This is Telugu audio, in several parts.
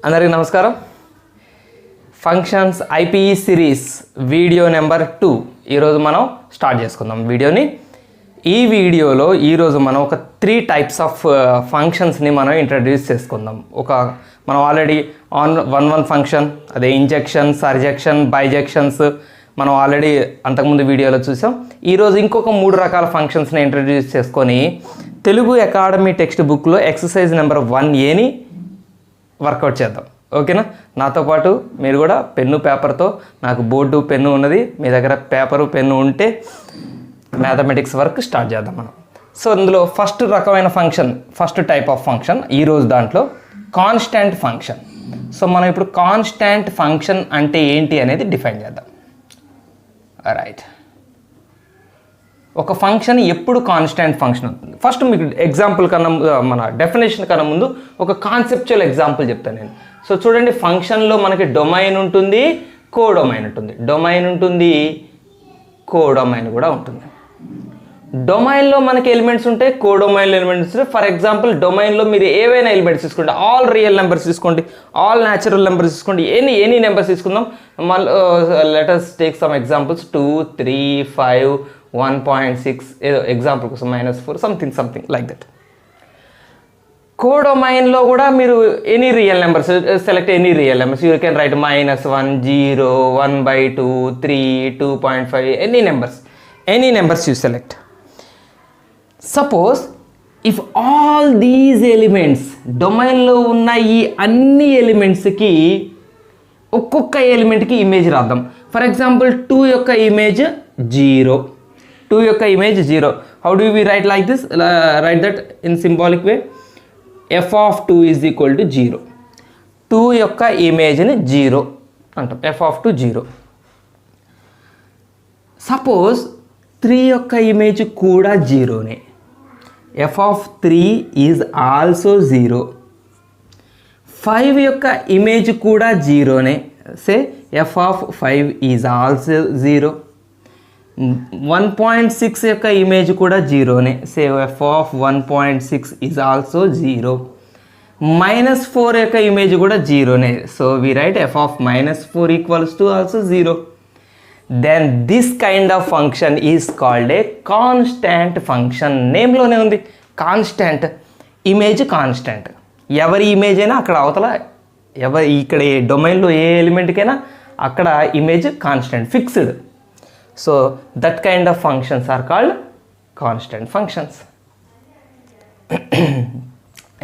అందరికీ నమస్కారం. Functions IPE series video number 2 ఈరోజు మనం స్టార్ట్ చేసుకుందాం వీడియోని. ఈ వీడియోలో ఈరోజు మనం ఒక 3 టైప్స్ ఆఫ్ ఫంక్షన్స్ని మనం ఇంట్రడ్యూస్ చేసుకుందాం. మనం ఆల్రెడీ వన్ ఫంక్షన్, అదే ఇంజెక్షన్, సర్జెక్షన్, బైజెక్షన్స్ మనం ఆల్రెడీ అంతకుముందు వీడియోలో చూసాం. ఈరోజు ఇంకొక 3 రకాల ఫంక్షన్స్ని ఇంట్రడ్యూస్ చేసుకొని తెలుగు అకాడమీ టెక్స్ట్ బుక్లో ఎక్సర్సైజ్ నెంబర్ 1Aని వర్కౌట్ చేద్దాం. ఓకేనా? నాతో పాటు మీరు కూడా పెన్ను పేపర్తో, నాకు బోర్డు పెన్ను ఉన్నది, మీ దగ్గర పేపరు పెన్ను ఉంటే మ్యాథమెటిక్స్ వర్క్ స్టార్ట్ చేద్దాం మనం. సో అందులో ఫస్ట్ రకమైన function, first type of function ఈరోజు దాంట్లో కాన్స్టాంట్ ఫంక్షన్. సో మనం ఇప్పుడు కాన్స్టాంట్ ఫంక్షన్ అంటే ఏంటి అనేది డిఫైన్ చేద్దాం. రైట్, ఒక ఫంక్షన్ ఎప్పుడు కాన్స్టాంట్ ఫంక్షన్ అవుతుంది? ఫస్ట్ మీకు ఎగ్జాంపుల్ కన్నా, మన డెఫినేషన్ కన్నా ముందు ఒక కాన్సెప్చువల్ ఎగ్జాంపుల్ చెప్తాను నేను. సో చూడండి, ఫంక్షన్లో మనకి డొమైన్ ఉంటుంది, కోడొమైన్ ఉంటుంది. డొమైన్ ఉంటుంది, కోడొమైన్ కూడా ఉంటుంది. డొమైన్లో మనకి ఎలిమెంట్స్ ఉంటాయి, కోడొమైన్లో ఎలిమెంట్స్ ఉంటాయి. ఫర్ ఎగ్జాంపుల్, డొమైన్లో మీరు ఏవైనా ఎలిమెంట్స్ తీసుకోండి, ఆల్ రియల్ నెంబర్స్ తీసుకోండి, ఆల్ న్యాచురల్ నెంబర్స్ తీసుకోండి, ఎనీ నెంబర్స్ తీసుకుందాం. మళ్ళీ let us take some examples. 2, 3, 5, 1.6 ఏదో ఎగ్జాంపుల్ కోసం -4 సంథింగ్ లైక్ దట్. కోడొమైన్లో కూడా మీరు any real numbers select, any real numbers you can write -1, 0, 1/2, 3, 2.5, any numbers you select. Suppose if all these elements, డొమైన్లో ఉన్న ఈ అన్ని ఎలిమెంట్స్కి ఒక్కొక్క ఎలిమెంట్కి ఇమేజ్ రాద్దాం. ఫర్ ఎగ్జాంపుల్ 2 యొక్క ఇమేజ్ 0. 2 యొక్క image 0. How do we write like this? Right that in symbolic way. f of 2 is equal to 0. 2 యొక్క ఇమేజ్ని 0 అంటాం. f of 2 0. సపోజ్ 3 యొక్క ఇమేజ్ కూడా 0నే. f of 3 is also 0. 5 యొక్క ఇమేజ్ కూడా 0నే. Say f of 5 is also 0. 1.6 యొక్క ఇమేజ్ కూడా 0నే. Say f of 1.6 is also 0. -4 యొక్క ఇమేజ్ కూడా 0నే. So we write f of -4 equals to also 0. Then this kind of function is called a constant function. నేమ్లోనే ఉంది కాన్స్టాంట్. Image constant. ఎవరి ఇమేజ్ అయినా అక్కడ అవతల, ఇక్కడ ఏ డొమైన్లో ఏ ఎలిమెంట్కైనా అక్కడ image constant, fixed. So that kind of functions are called constant functions.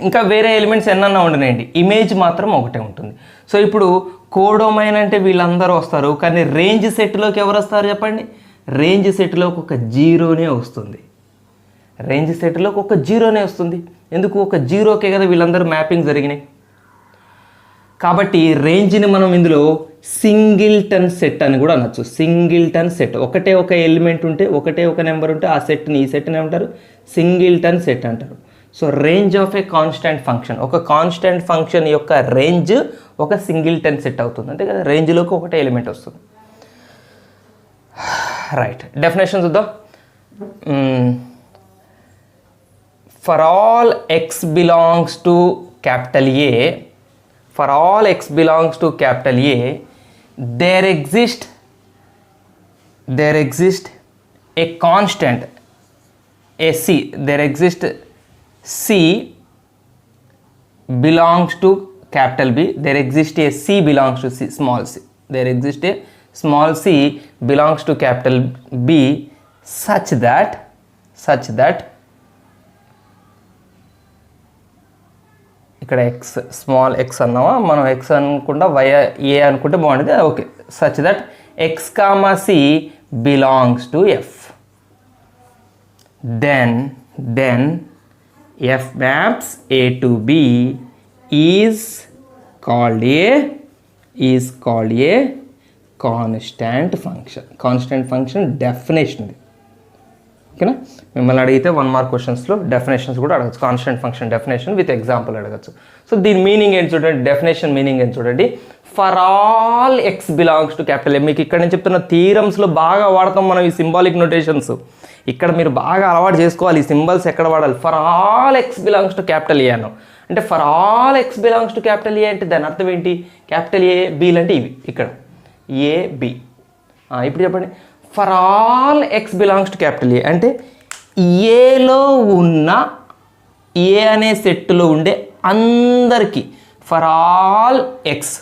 ఇంకా వేరే ఎలిమెంట్స్ ఎన్నన్నా ఉండనండి, ఇమేజ్ మాత్రం ఒకటే ఉంటుంది. సో ఇప్పుడు కోడొమైన్ అంటే వీళ్ళందరూ వస్తారు, కానీ రేంజ్ సెట్లోకి ఎవరు వస్తారు చెప్పండి? రేంజ్ సెట్లోకి ఒక 0నే వస్తుంది. రేంజ్ సెట్లోకి ఒక 0నే వస్తుంది. ఎందుకు? ఒక 0కే కదా వీళ్ళందరూ మ్యాపింగ్ జరిగినాయి. కాబట్టి రేంజ్ని మనం ఇందులో సింగిల్టన్ సెట్ అని కూడా అనొచ్చు. సింగిల్టన్ సెట్, ఒకటే ఒక ఎలిమెంట్ ఉంటే, ఒకటే ఒక నెంబర్ ఉంటే ఆ సెట్ని, ఈ సెట్ని ఏమంటారు? సింగిల్టన్ సెట్ అంటారు. So range of A constant function, ఒక కాన్స్టాంట్ ఫంక్షన్ యొక్క రేంజ్ ఒక సింగిల్టన్ సెట్ అవుతుంది. అంతే కదా, రేంజ్లోకి ఒకటే ఎలిమెంట్ వస్తుంది. రైట్, డెఫినేషన్ చూద్దాం. For all x belongs to capital A, for all x belongs to capital A, there exists a constant, a C. There exists C belongs to capital B. There exists a C belongs to C, small c. There exists a small c belongs to capital B such that ఇక్కడ x, స్మాల్ x అన్నామా మనం, x అనుకుంటా, y a అనుకుంటే బాగుంటుంది. Okay, such that x, c belongs to f. Then f maps a to b is called a constant function. Constant function definition. ఓకేనా. మిమ్మల్ని అడిగితే 1 మార్క్ క్వశ్చన్స్లో డెఫినేషన్స్ కూడా అడగచ్చు. Constant function definition with example అడగచ్చు. సో దీని మీనింగ్ ఏంటి చూడండి, డెఫినేషన్ మీనింగ్ ఏంటి చూడండి. For all x belongs to capital ఏ. మీకు ఇక్కడ నేను చెప్తున్న థీరమ్స్లో బాగా వాడతాం మనం ఈ సింబాలిక్ నోటేషన్స్. ఇక్కడ మీరు బాగా అలవాటు చేసుకోవాలి ఈ సింబల్స్ ఎక్కడ వాడాలి. For all x belongs to capital ఏ అన్నాం అంటే for all x belongs to capital A అంటే దాని అర్థం ఏంటి, క్యాపిటల్ ఏ బీలు అంటే ఇవి ఇక్కడ ఏ బి. ఇప్పుడు చెప్పండి, for all x belongs to capital A అంటే ఏలో ఉన్న ఏ అనే సెట్లో ఉండే అందరికీ, ఫర్ ఆల్ ఎక్స్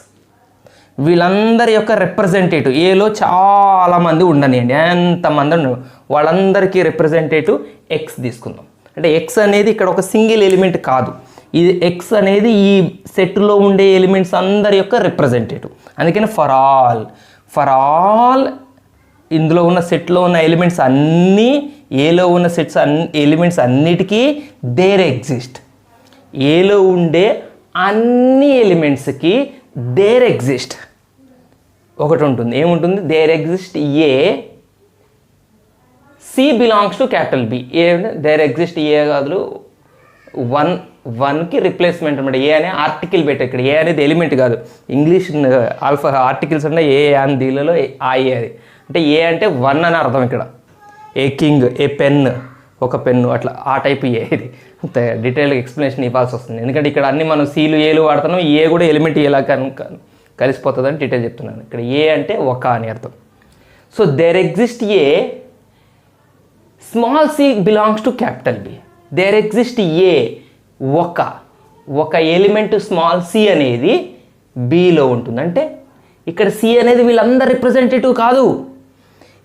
వీళ్ళందరి యొక్క రిప్రజెంటేటివ్, ఏలో చాలామంది ఉండనియండి, ఎంతమంది ఉండవు వాళ్ళందరికీ రిప్రజెంటేటివ్ ఎక్స్ తీసుకుందాం. అంటే ఎక్స్ అనేది ఇక్కడ ఒక సింగిల్ ఎలిమెంట్ కాదు, ఇది ఎక్స్ అనేది ఈ సెట్లో ఉండే ఎలిమెంట్స్ అందరి యొక్క రిప్రజెంటేటివ్. అందుకని ఫర్ ఆల్ ఇందులో ఉన్న సెట్లో ఉన్న ఎలిమెంట్స్ అన్నీ, ఏలో ఉన్న సెట్స్ ఎలిమెంట్స్ అన్నిటికీ దేర్ ఎగ్జిస్ట్. ఏలో ఉండే అన్ని ఎలిమెంట్స్కి దేర్ ఎగ్జిస్ట్ ఒకటి ఉంటుంది. ఏముంటుంది, there exist a c belongs to capital B. A there exist a కాదు, 1కి రిప్లేస్మెంట్ అనమాట. ఏ అనే ఆర్టికల్ పెట్టే, ఇక్కడ ఏ అనేది ఎలిమెంట్ కాదు. ఇంగ్లీష్ ఆల్ఫా ఆర్టికల్స్ అంటే ఏ అని దీనిలో ఆ ఏ అది అంటే ఏ అంటే 1 అని అర్థం. ఇక్కడ ఏ కింగ్, ఏ పెన్, ఒక పెన్ను, అట్లా ఆ టైప్ ఏ. ఇది అంత డీటెయిల్గా ఎక్స్ప్లెనేషన్ ఇవ్వాల్సి వస్తుంది ఎందుకంటే ఇక్కడ అన్ని మనం సీలు ఏలు వాడుతున్నాం. ఏ కూడా ఎలిమెంట్ ఎలా కలిసిపోతుందని డీటెయిల్ చెప్తున్నాను. ఇక్కడ ఏ అంటే ఒక అని అర్థం. So there exist a small c belongs to capital B. There exist a ఒక ఎలిమెంట్ స్మాల్ సి అనేది బిలో ఉంటుంది. అంటే ఇక్కడ సి అనేది వీళ్ళందరూ రిప్రజెంటేటివ్ కాదు,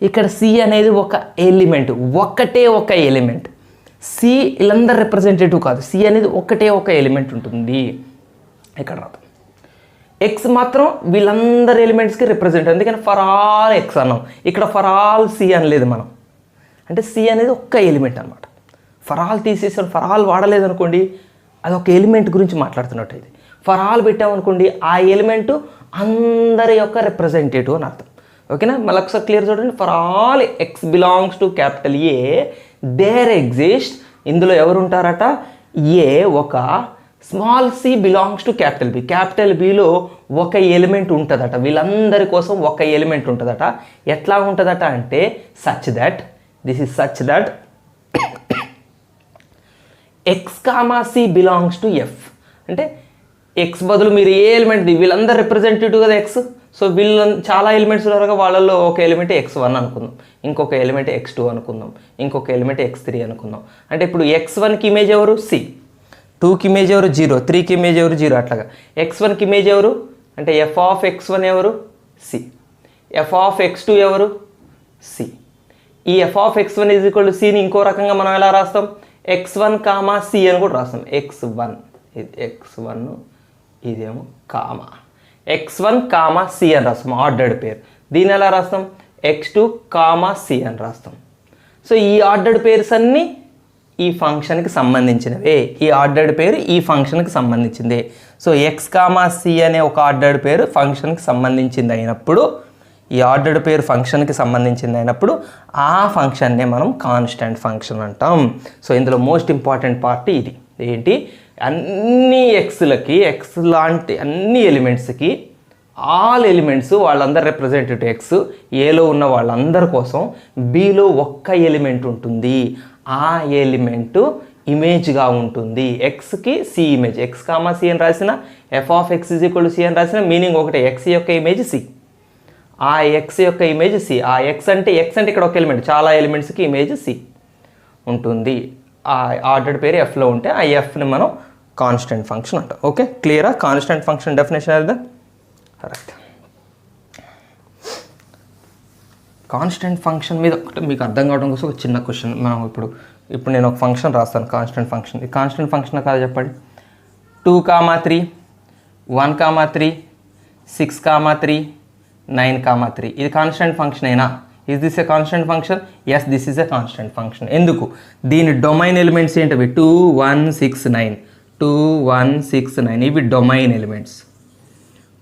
ఇక్కడ సి అనేది ఒక ఎలిమెంట్, ఒక్కటే ఒక ఎలిమెంట్. సి వీళ్ళందరూ రిప్రజెంటేటివ్ కాదు, సి అనేది ఒకటే ఒక ఎలిమెంట్ ఉంటుంది. ఇక్కడ రాదు. ఎక్స్ మాత్రం వీళ్ళందరి ఎలిమెంట్స్కి రిప్రజెంట్, అందుకని ఫర్ ఆల్ ఎక్స్ అన్నాం. ఇక్కడ ఫర్ ఆల్ సి అనలేదు మనం, అంటే సి అనేది ఒక్క ఎలిమెంట్ అనమాట. ఫర్ ఆల్ తీసేసాం, ఫర్ ఆల్ వాడలేదు అనుకోండి, అది ఒక ఎలిమెంట్ గురించి మాట్లాడుతున్నట్టు. ఇది ఫర్ ఆల్ పెట్టామనుకోండి, ఆ ఎలిమెంటు అందరి యొక్క రిప్రజెంటేటివ్ అని అర్థం. ఓకేనా, మళ్ళీ ఒకసారి క్లియర్ చూడండి. For all x belongs to capital A there exist, ఇందులో ఎవరు ఉంటారట, ఏ ఒక small c belongs to capital B. Capital బిలో ఒక ఎలిమెంట్ ఉంటుందట, వీళ్ళందరి కోసం ఒక ఎలిమెంట్ ఉంటుందట. ఎట్లా ఉంటుందట అంటే such that, this is such that x comma c belongs to f. అంటే ఎక్స్ బదులు మీరు ఏ ఎలిమెంట్, వీళ్ళందరూ రిప్రజెంటేటివ్ కదా ఎక్స్. సో వీళ్ళు చాలా ఎలిమెంట్స్ ఉన్నారు, వాళ్ళల్లో ఒక ఎలిమెంట్ x1 అనుకుందాం, ఇంకొక ఎలిమెంట్ x2 అనుకుందాం, ఇంకొక ఎలిమెంట్ x3 అనుకుందాం. అంటే ఇప్పుడు x1కి ఇమేజ్ ఎవరు సి, 2కి ఇమేజ్ ఎవరు 0, 3కి ఇమేజ్ ఎవరు 0, అట్లాగా. x1కి ఇమేజ్ ఎవరు అంటే f ఆఫ్ x1 ఎవరు సి, f ఆఫ్ x2 ఎవరు సి. ఈ f of x1 is equal to సిని ఇంకో రకంగా మనం ఎలా రాస్తాం, x1 కామా సి అని కూడా రాస్తాం. x1 ఇది x1, ఇదేమో కామా x1 కామా సి అని రాస్తాం, ఆర్డర్డ్ పేర్. దీన్ని ఎలా రాస్తాం, x2 కామా సి అని రాస్తాం. సో ఈ ఆర్డర్డ్ పేర్స్ అన్నీ ఈ ఫంక్షన్కి సంబంధించినవే, ఈ ఆర్డర్డ్ పేరు ఈ ఫంక్షన్కి సంబంధించిందే. సో ఎక్స్ కామా సి అనే ఒక ఆర్డర్డ్ పేరు ఫంక్షన్కి సంబంధించింది అయినప్పుడు, ఈ ఆర్డర్డ్ పేరు ఫంక్షన్కి సంబంధించింది అయినప్పుడు ఆ ఫంక్షన్నే మనం కాన్స్టెంట్ ఫంక్షన్ అంటాం. సో ఇందులో మోస్ట్ ఇంపార్టెంట్ పార్ట్ ఇది ఏంటి, అన్ని ఎక్స్లకి, ఎక్స్ లాంటి అన్ని ఎలిమెంట్స్కి, ఆల్ ఎలిమెంట్స్ వాళ్ళందరూ రిప్రజెంటేటివ్ ఎక్స్, ఏలో ఉన్న వాళ్ళందరి కోసం బిలో ఒక్క ఎలిమెంట్ ఉంటుంది. ఆ ఎలిమెంటు ఇమేజ్గా ఉంటుంది, ఎక్స్కి C image. X comma C అని రాసిన, f of x is equal to C అని రాసిన మీనింగ్ ఒకటే, ఎక్స్ యొక్క ఇమేజ్ సి, ఆ ఎక్స్ యొక్క ఇమేజ్ సి. ఆ ఎక్స్ అంటే ఇక్కడ ఒక ఎలిమెంట్, చాలా ఎలిమెంట్స్కి ఇమేజ్ సి ఉంటుంది. ఆ ఆర్డర్డ్ పేరు ఎఫ్లో ఉంటే ఆ ఎఫ్ని మనం కాన్స్టెంట్ ఫంక్షన్ అంటాం. ఓకే, క్లియరా కాన్స్టెంట్ ఫంక్షన్ డెఫినేషన్ అదే కరెక్ట్. కాన్స్టెంట్ ఫంక్షన్ మీద ఒకటి మీకు అర్థం కావడం కోసం ఒక చిన్న క్వశ్చన్. మనం ఇప్పుడు నేను ఒక ఫంక్షన్ రాస్తాను, కాన్స్టెంట్ ఫంక్షన్. ఈ కాన్స్టెంట్ ఫంక్షన్ కాదు చెప్పండి, 2,3, 1,3, 6,3, 9,3. ఇది కాన్స్టెంట్ ఫంక్షన్ అయినా? Is this a constant function? Yes, this is a constant function. ఎందుకు? దీని డొమైన్ ఎలిమెంట్స్ ఏంటవి? 2, 1, 6, 9, 2, 1, 6, 9 ఇవి డొమైన్ ఎలిమెంట్స్.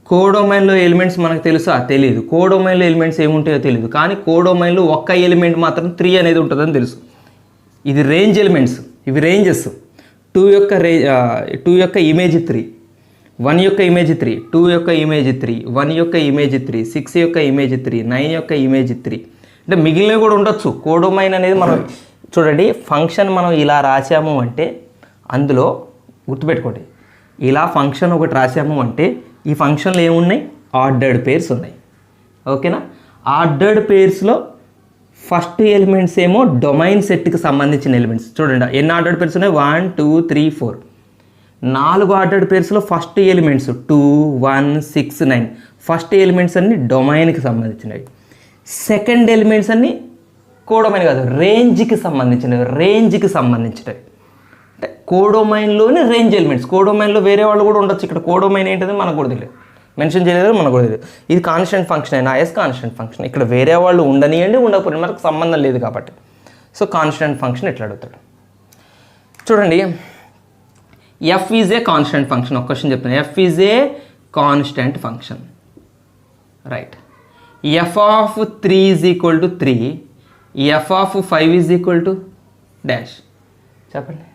కోడొమైన్లో ఎలిమెంట్స్ మనకు తెలుసా? తెలియదు. కోడొమైన్లో ఎలిమెంట్స్ ఏముంటాయో తెలియదు, కానీ కోడొమైన్లో ఒక్క ఎలిమెంట్ మాత్రం 3 అనేది ఉంటుందని తెలుసు. ఇది రేంజ్ ఎలిమెంట్స్, ఇవి రేంజెస్. 2 యొక్క ఇమేజ్ 3, 1 యొక్క ఇమేజ్ 3, 2 యొక్క ఇమేజ్ 3, 1 యొక్క ఇమేజ్ 3, 6 యొక్క ఇమేజ్ 3, 9 యొక్క ఇమేజ్ 3. అంటే మిగిలినవి కూడా ఉండొచ్చు. కోడొమైన్ అనేది మనం చూడండి, ఫంక్షన్ మనం ఇలా రాసాము అంటే అందులో గుర్తుపెట్టుకోండి, ఇలా ఫంక్షన్ ఒకటి రాసాము అంటే ఈ ఫంక్షన్లో ఏమున్నాయి, ఆర్డర్డ్ పేర్స్ ఉన్నాయి. ఓకేనా? ఆర్డర్డ్ పేర్స్లో ఫస్ట్ ఎలిమెంట్స్ ఏమో డొమైన్ సెట్కి సంబంధించిన ఎలిమెంట్స్. చూడండి ఎన్ని ఆర్డర్డ్ పేర్స్ ఉన్నాయి, 1 2 3 4. 4 ఆర్డర్డ్ పేర్స్లో ఫస్ట్ ఎలిమెంట్స్ 2 1 6 9. ఫస్ట్ ఎలిమెంట్స్ అన్ని డొమైన్కి సంబంధించినవి. సెకండ్ ఎలిమెంట్స్ అన్ని కోడొమైన్ కాదు, రేంజ్కి సంబంధించినవి. అంటే కోడొమైన్లోని రేంజ్ ఎలిమెంట్స్. కోడొమైన్లో వేరే వాళ్ళు కూడా ఉండొచ్చు. ఇక్కడ కోడొమైన్ ఏంటిది మనకు కూడా తెలియదు, మెన్షన్ చేయలేదు, మనకు కూడా తెలియదు. ఇది కాన్స్టెంట్ ఫంక్షన్ అయినా ఎస్ కాన్స్టెంట్ ఫంక్షన్. ఇక్కడ వేరే వాళ్ళు ఉండనియండి, ఉండకపోతే మనకు సంబంధం లేదు కాబట్టి. సో కాన్స్టెంట్ ఫంక్షన్ ఎట్లా అడుగుతాడు చూడండి. F is a constant function. ఒక క్వశ్చన్ చెప్తాను, f is a constant function, right. F of 3 is equal to 3, f of 5 is equal to dash. చెప్పండి.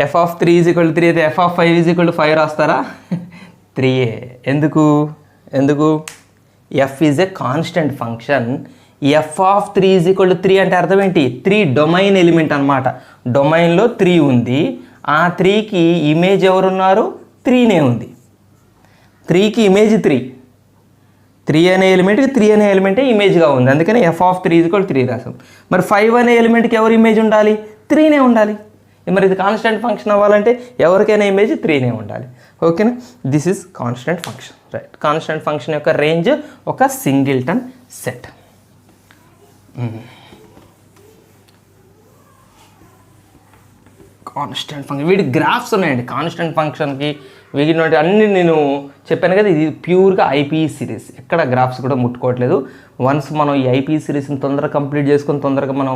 F of 3 is equal to 3 అయితే f of 5 is equal to 5 రాస్తారా? 3a. ఎందుకు f is a constant function. F of 3 is equal to 3 అంటే అర్థం ఏంటి, 3 డొమైన్ ఎలిమెంట్ అనమాట. డొమైన్లో 3 ఉంది, ఆ 3కి ఇమేజ్ ఎవరున్నారు, 3నే ఉంది. 3కి ఇమేజ్ 3 అనే ఎలిమెంట్కి 3 అనే ఎలిమెంటే ఇమేజ్గా ఉంది. అందుకని F of 3 is equal to 3 రాసాం. మరి 5 అనే ఎలిమెంట్కి ఎవరు ఇమేజ్ ఉండాలి, 3నే ఉండాలి. మరి ఇది కాన్స్టెంట్ ఫంక్షన్ అవ్వాలంటే ఎవరికైనా ఇమేజ్ 3నే ఉండాలి. ఓకేనా? This is constant function, right. Constant function యొక్క రేంజ్ ఒక సింగిల్టన్ సెట్. కాన్స్టెంట్ ఫంక్షన్, వీటి గ్రాఫ్స్ ఉన్నాయండి కాన్స్టెంట్ ఫంక్షన్కి. వీటి అన్ని నేను చెప్పాను కదా, ఇది ప్యూర్గా ఐపీ సిరీస్. ఎక్కడ గ్రాఫ్స్ కూడా ముట్టుకోవట్లేదు. వన్స్ మనం ఈ ఐపీ సిరీస్ని తొందరగా కంప్లీట్ చేసుకొని తొందరగా మనం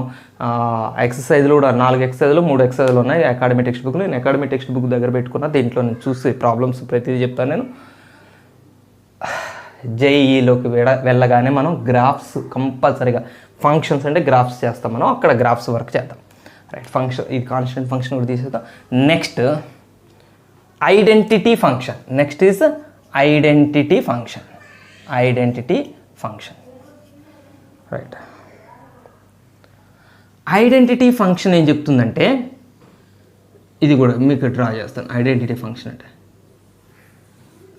ఎక్సర్సైజ్లు కూడా 4 ఎక్సర్సైజ్లు 3 ఎక్సర్సైజ్లు ఉన్నాయి అకాడమిక్ టెక్స్ట్ బుక్లో. నేను అకాడమిక్ టెక్స్ట్ బుక్ దగ్గర పెట్టుకున్నా, దీంట్లో నేను చూసి ప్రాబ్లమ్స్ ప్రతిదీ చెప్తాను నేను. జేఈలోకి వెళ్ళగానే మనం గ్రాఫ్స్ కంపల్సరీగా, ఫంక్షన్స్ అంటే గ్రాఫ్స్ చేస్తాం మనం, అక్కడ గ్రాఫ్స్ వర్క్ చేద్దాం, రైట్. ఫంక్షన్, ఇది కాన్స్టెంట్ ఫంక్షన్ కూడా తీసేద్దాం. Next identity function. Next is identity function. Right. Identity function ఏం చెప్తుందంటే, ఇది కూడా మీకు డ్రా చేస్తాను. ఐడెంటిటీ ఫంక్షన్ అంటే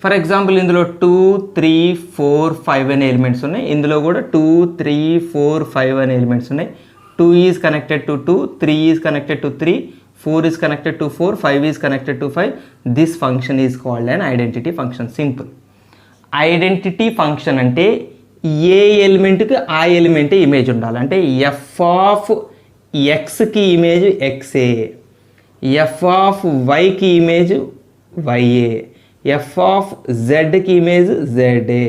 ఫర్ ఎగ్జాంపుల్ ఇందులో 2 3 4 5 అనే ఎలిమెంట్స్ ఉన్నాయి. ఇందులో కూడా 2 3 4 5 అనే ఎలిమెంట్స్ ఉన్నాయి. 2 is connected to 2, 3 is connected to 3, 4 is connected to 4, 5 is connected to 5. This function is called an identity function. Simple. Identity function అంటే ఏ ఎలిమెంట్కి ఆ ఎలిమెంటే ఇమేజ్ ఉండాలి. అంటే ఎఫ్ ఆఫ్ ఎక్స్కి ఇమేజ్ ఎక్సే, ఎఫ్ ఆఫ్ వైకి ఇమేజ్ వైఏ, ఎఫ్ ఆఫ్ జెడ్కి ఇమేజ్ జెడ్ఏ.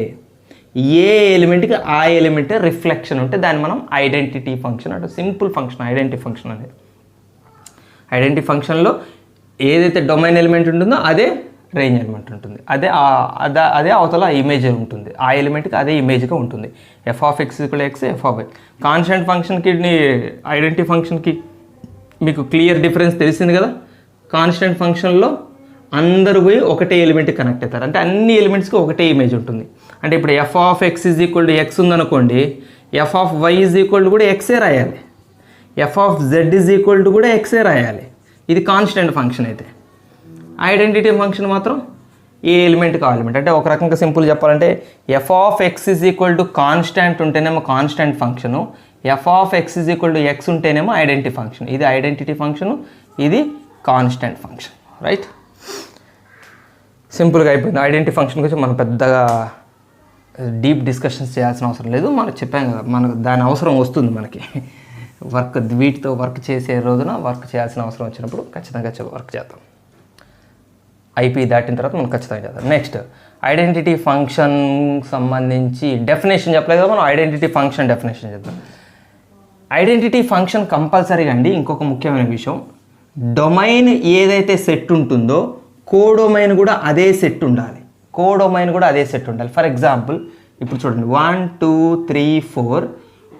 ఏ ఎలిమెంట్కి ఆ ఎలిమెంటే రిఫ్లెక్షన్ ఉంటే దాన్ని మనం ఐడెంటిటీ ఫంక్షన్ అంటే. సింపుల్ ఫంక్షన్ ఐడెంటిటీ ఫంక్షన్ అనేది. ఐడెంటిటీ ఫంక్షన్లో ఏదైతే డొమైన్ ఎలిమెంట్ ఉంటుందో అదే రేంజ్ ఎలిమెంట్ ఉంటుంది, అదే అవతల ఇమేజ్ ఉంటుంది, ఆ ఎలిమెంట్కి అదే ఇమేజ్గా ఉంటుంది. F of x equal x, f of y. Constant ఫంక్షన్కి ఐడెంటిటీ ఫంక్షన్కి మీకు క్లియర్ డిఫరెన్స్ తెలిసింది కదా. కాన్స్టెంట్ ఫంక్షన్లో అందరూ పోయి ఒకటే ఎలిమెంట్కి కనెక్ట్ అవుతారు, అంటే అన్ని ఎలిమెంట్స్కి ఒకటే ఇమేజ్ ఉంటుంది. అంటే ఇప్పుడు f of x is equal to x ఉందనుకోండి, f of y is equal to కూడా ఎక్సే రాయాలి, f of z is equal to కూడా ఎక్సే రాయాలి. ఇది కాన్స్టెంట్ ఫంక్షన్ అయితే. ఐడెంటిటీ ఫంక్షన్ మాత్రం ఏ ఎలిమెంట్కి ఆ ఎలిమెంట్. అంటే ఒక రకంగా సింపుల్ చెప్పాలంటే f of x is equal to constant ఉంటేనేమో constant function, f of x is equal to x ఉంటేనేమో ఐడెంటిటీ ఫంక్షన్. ఇది ఐడెంటిటీ ఫంక్షను, ఇది కాన్స్టాంట్ ఫంక్షన్, రైట్. సింపుల్గా అయిపోయింది. ఐడెంటిటీ ఫంక్షన్ గురించి మనం పెద్దగా డీప్ డిస్కషన్స్ చేయాల్సిన అవసరం లేదు. మనం చెప్పాం కదా, మనకు దాని అవసరం వస్తుంది మనకి. వీటితో వర్క్ చేసే రోజున వర్క్ చేయాల్సిన అవసరం వచ్చినప్పుడు ఖచ్చితంగా వర్క్ చేద్దాం. ఐపీ దాటిన తర్వాత మనం ఖచ్చితంగా చేద్దాం. నెక్స్ట్ ఐడెంటిటీ ఫంక్షన్ సంబంధించి డెఫినేషన్ చెప్పలేదు కదా మనం, ఐడెంటిటీ ఫంక్షన్ డెఫినేషన్ చేద్దాం. ఐడెంటిటీ ఫంక్షన్ కంపల్సరీగా అండి. ఇంకొక ముఖ్యమైన విషయం, డొమైన్ ఏదైతే సెట్ ఉంటుందో కోడొమైన్ కూడా అదే సెట్ ఉండాలి. ఫర్ ఎగ్జాంపుల్ ఇప్పుడు చూడండి 1 2 3 4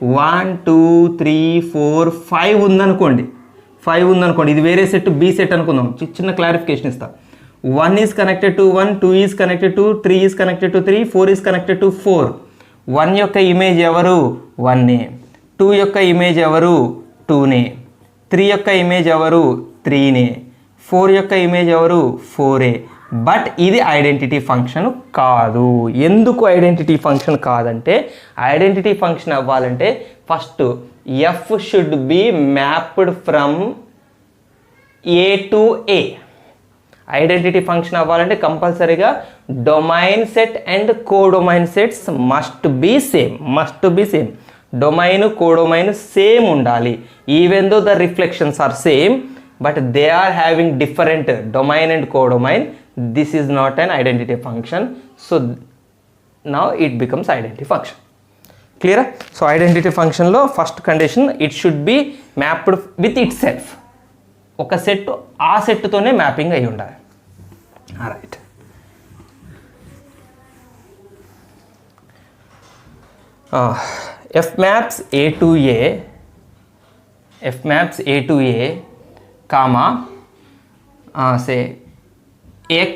1 2 3 4 5 ఉందనుకోండి, ఇది వేరే సెట్ బి సెట్ అనుకుందాం. చిన్న క్లారిఫికేషన్ ఇస్తా. 1 is connected to 1, 2 is connected to 3, is connected to 3, 4 is connected to 4. 1 యొక్క ఇమేజ్ ఎవరు? 1నే. 2 యొక్క ఇమేజ్ ఎవరు? 2నే. 3 యొక్క ఇమేజ్ ఎవరు? 3నే. 4 యొక్క ఇమేజ్ ఎవరు? 4ఏ. బట్ ఇది ఐడెంటిటీ ఫంక్షన్ కాదు. ఎందుకు ఐడెంటిటీ ఫంక్షన్ కాదంటే, ఐడెంటిటీ ఫంక్షన్ అవ్వాలంటే first f should be mapped from A to A. Identity function అవ్వాలంటే కంపల్సరీగా domain set and codomain sets must be same. Domain codomain same ఉండాలి. Even though the reflections are same, but they are having different domain and codomain. This is not an identity function. So now it becomes identity function. క్లియరా? సో ఐడెంటిటీ ఫంక్షన్లో first condition, it should be mapped with it self. ఒక సెట్ ఆ సెట్తోనే మ్యాపింగ్ అయి ఉండాలి. Right. F maps A to A, comma, say x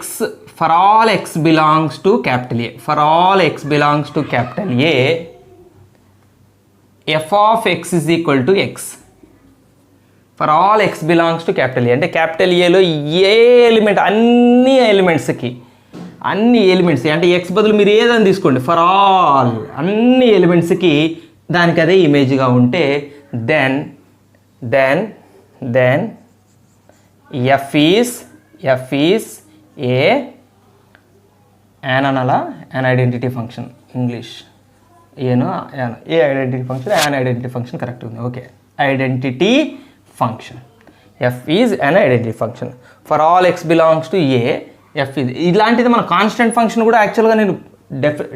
for all x belongs to capital A. For all x belongs to capital A, f of x is equal to x. For all x belongs to capital A అంటే క్యాపిటల్ ఏలో ఏ ఎలిమెంట్, అన్ని ఎలిమెంట్స్కి అంటే ఎక్స్ బదులు మీరు ఏదని తీసుకోండి, ఫర్ ఆల్ అన్ని ఎలిమెంట్స్కి దానికి అదే ఇమేజ్గా ఉంటే then f is a an అనాలా, యాన్ ఐడెంటిటీ ఫంక్షన్ ఇంగ్లీష్ ఏను a identity function, an identity function correct ఉంది. Okay, identity function. F is an identity function. For all x belongs to A, f is. ఇలాంటిది మన కాన్స్టెంట్ ఫంక్షన్ కూడా యాక్చువల్గా నేను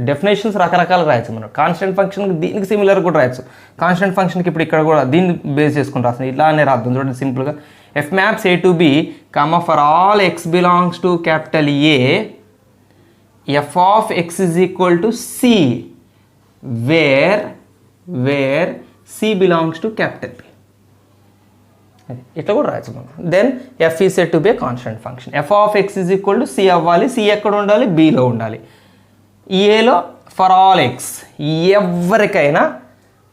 డెఫినేషన్స్ రకరకాలు రాయొచ్చు. మనం కాన్స్టెంట్ ఫంక్షన్కి దీనికి సిమిలర్ కూడా రాయొచ్చు. కాన్స్టెంట్ ఫంక్షన్కి ఇప్పుడు ఇక్కడ కూడా దీన్ని బేస్ చేసుకుని రాస్తుంది. ఇట్లానే రాద్దాం చూడండి సింపుల్గా. F maps A to B comma for all x belongs to capital A, f of x is equal to c where c belongs to capital B. ఇట్లా కూడా రాయచ్చు మనం. దెన్ ఎఫ్ ఈ set to B constant function. F of x is equal to c అవ్వాలి. సి ఎక్కడ ఉండాలి? బిలో ఉండాలి. ఏలో ఫర్ ఆల్ ఎక్స్ ఎవరికైనా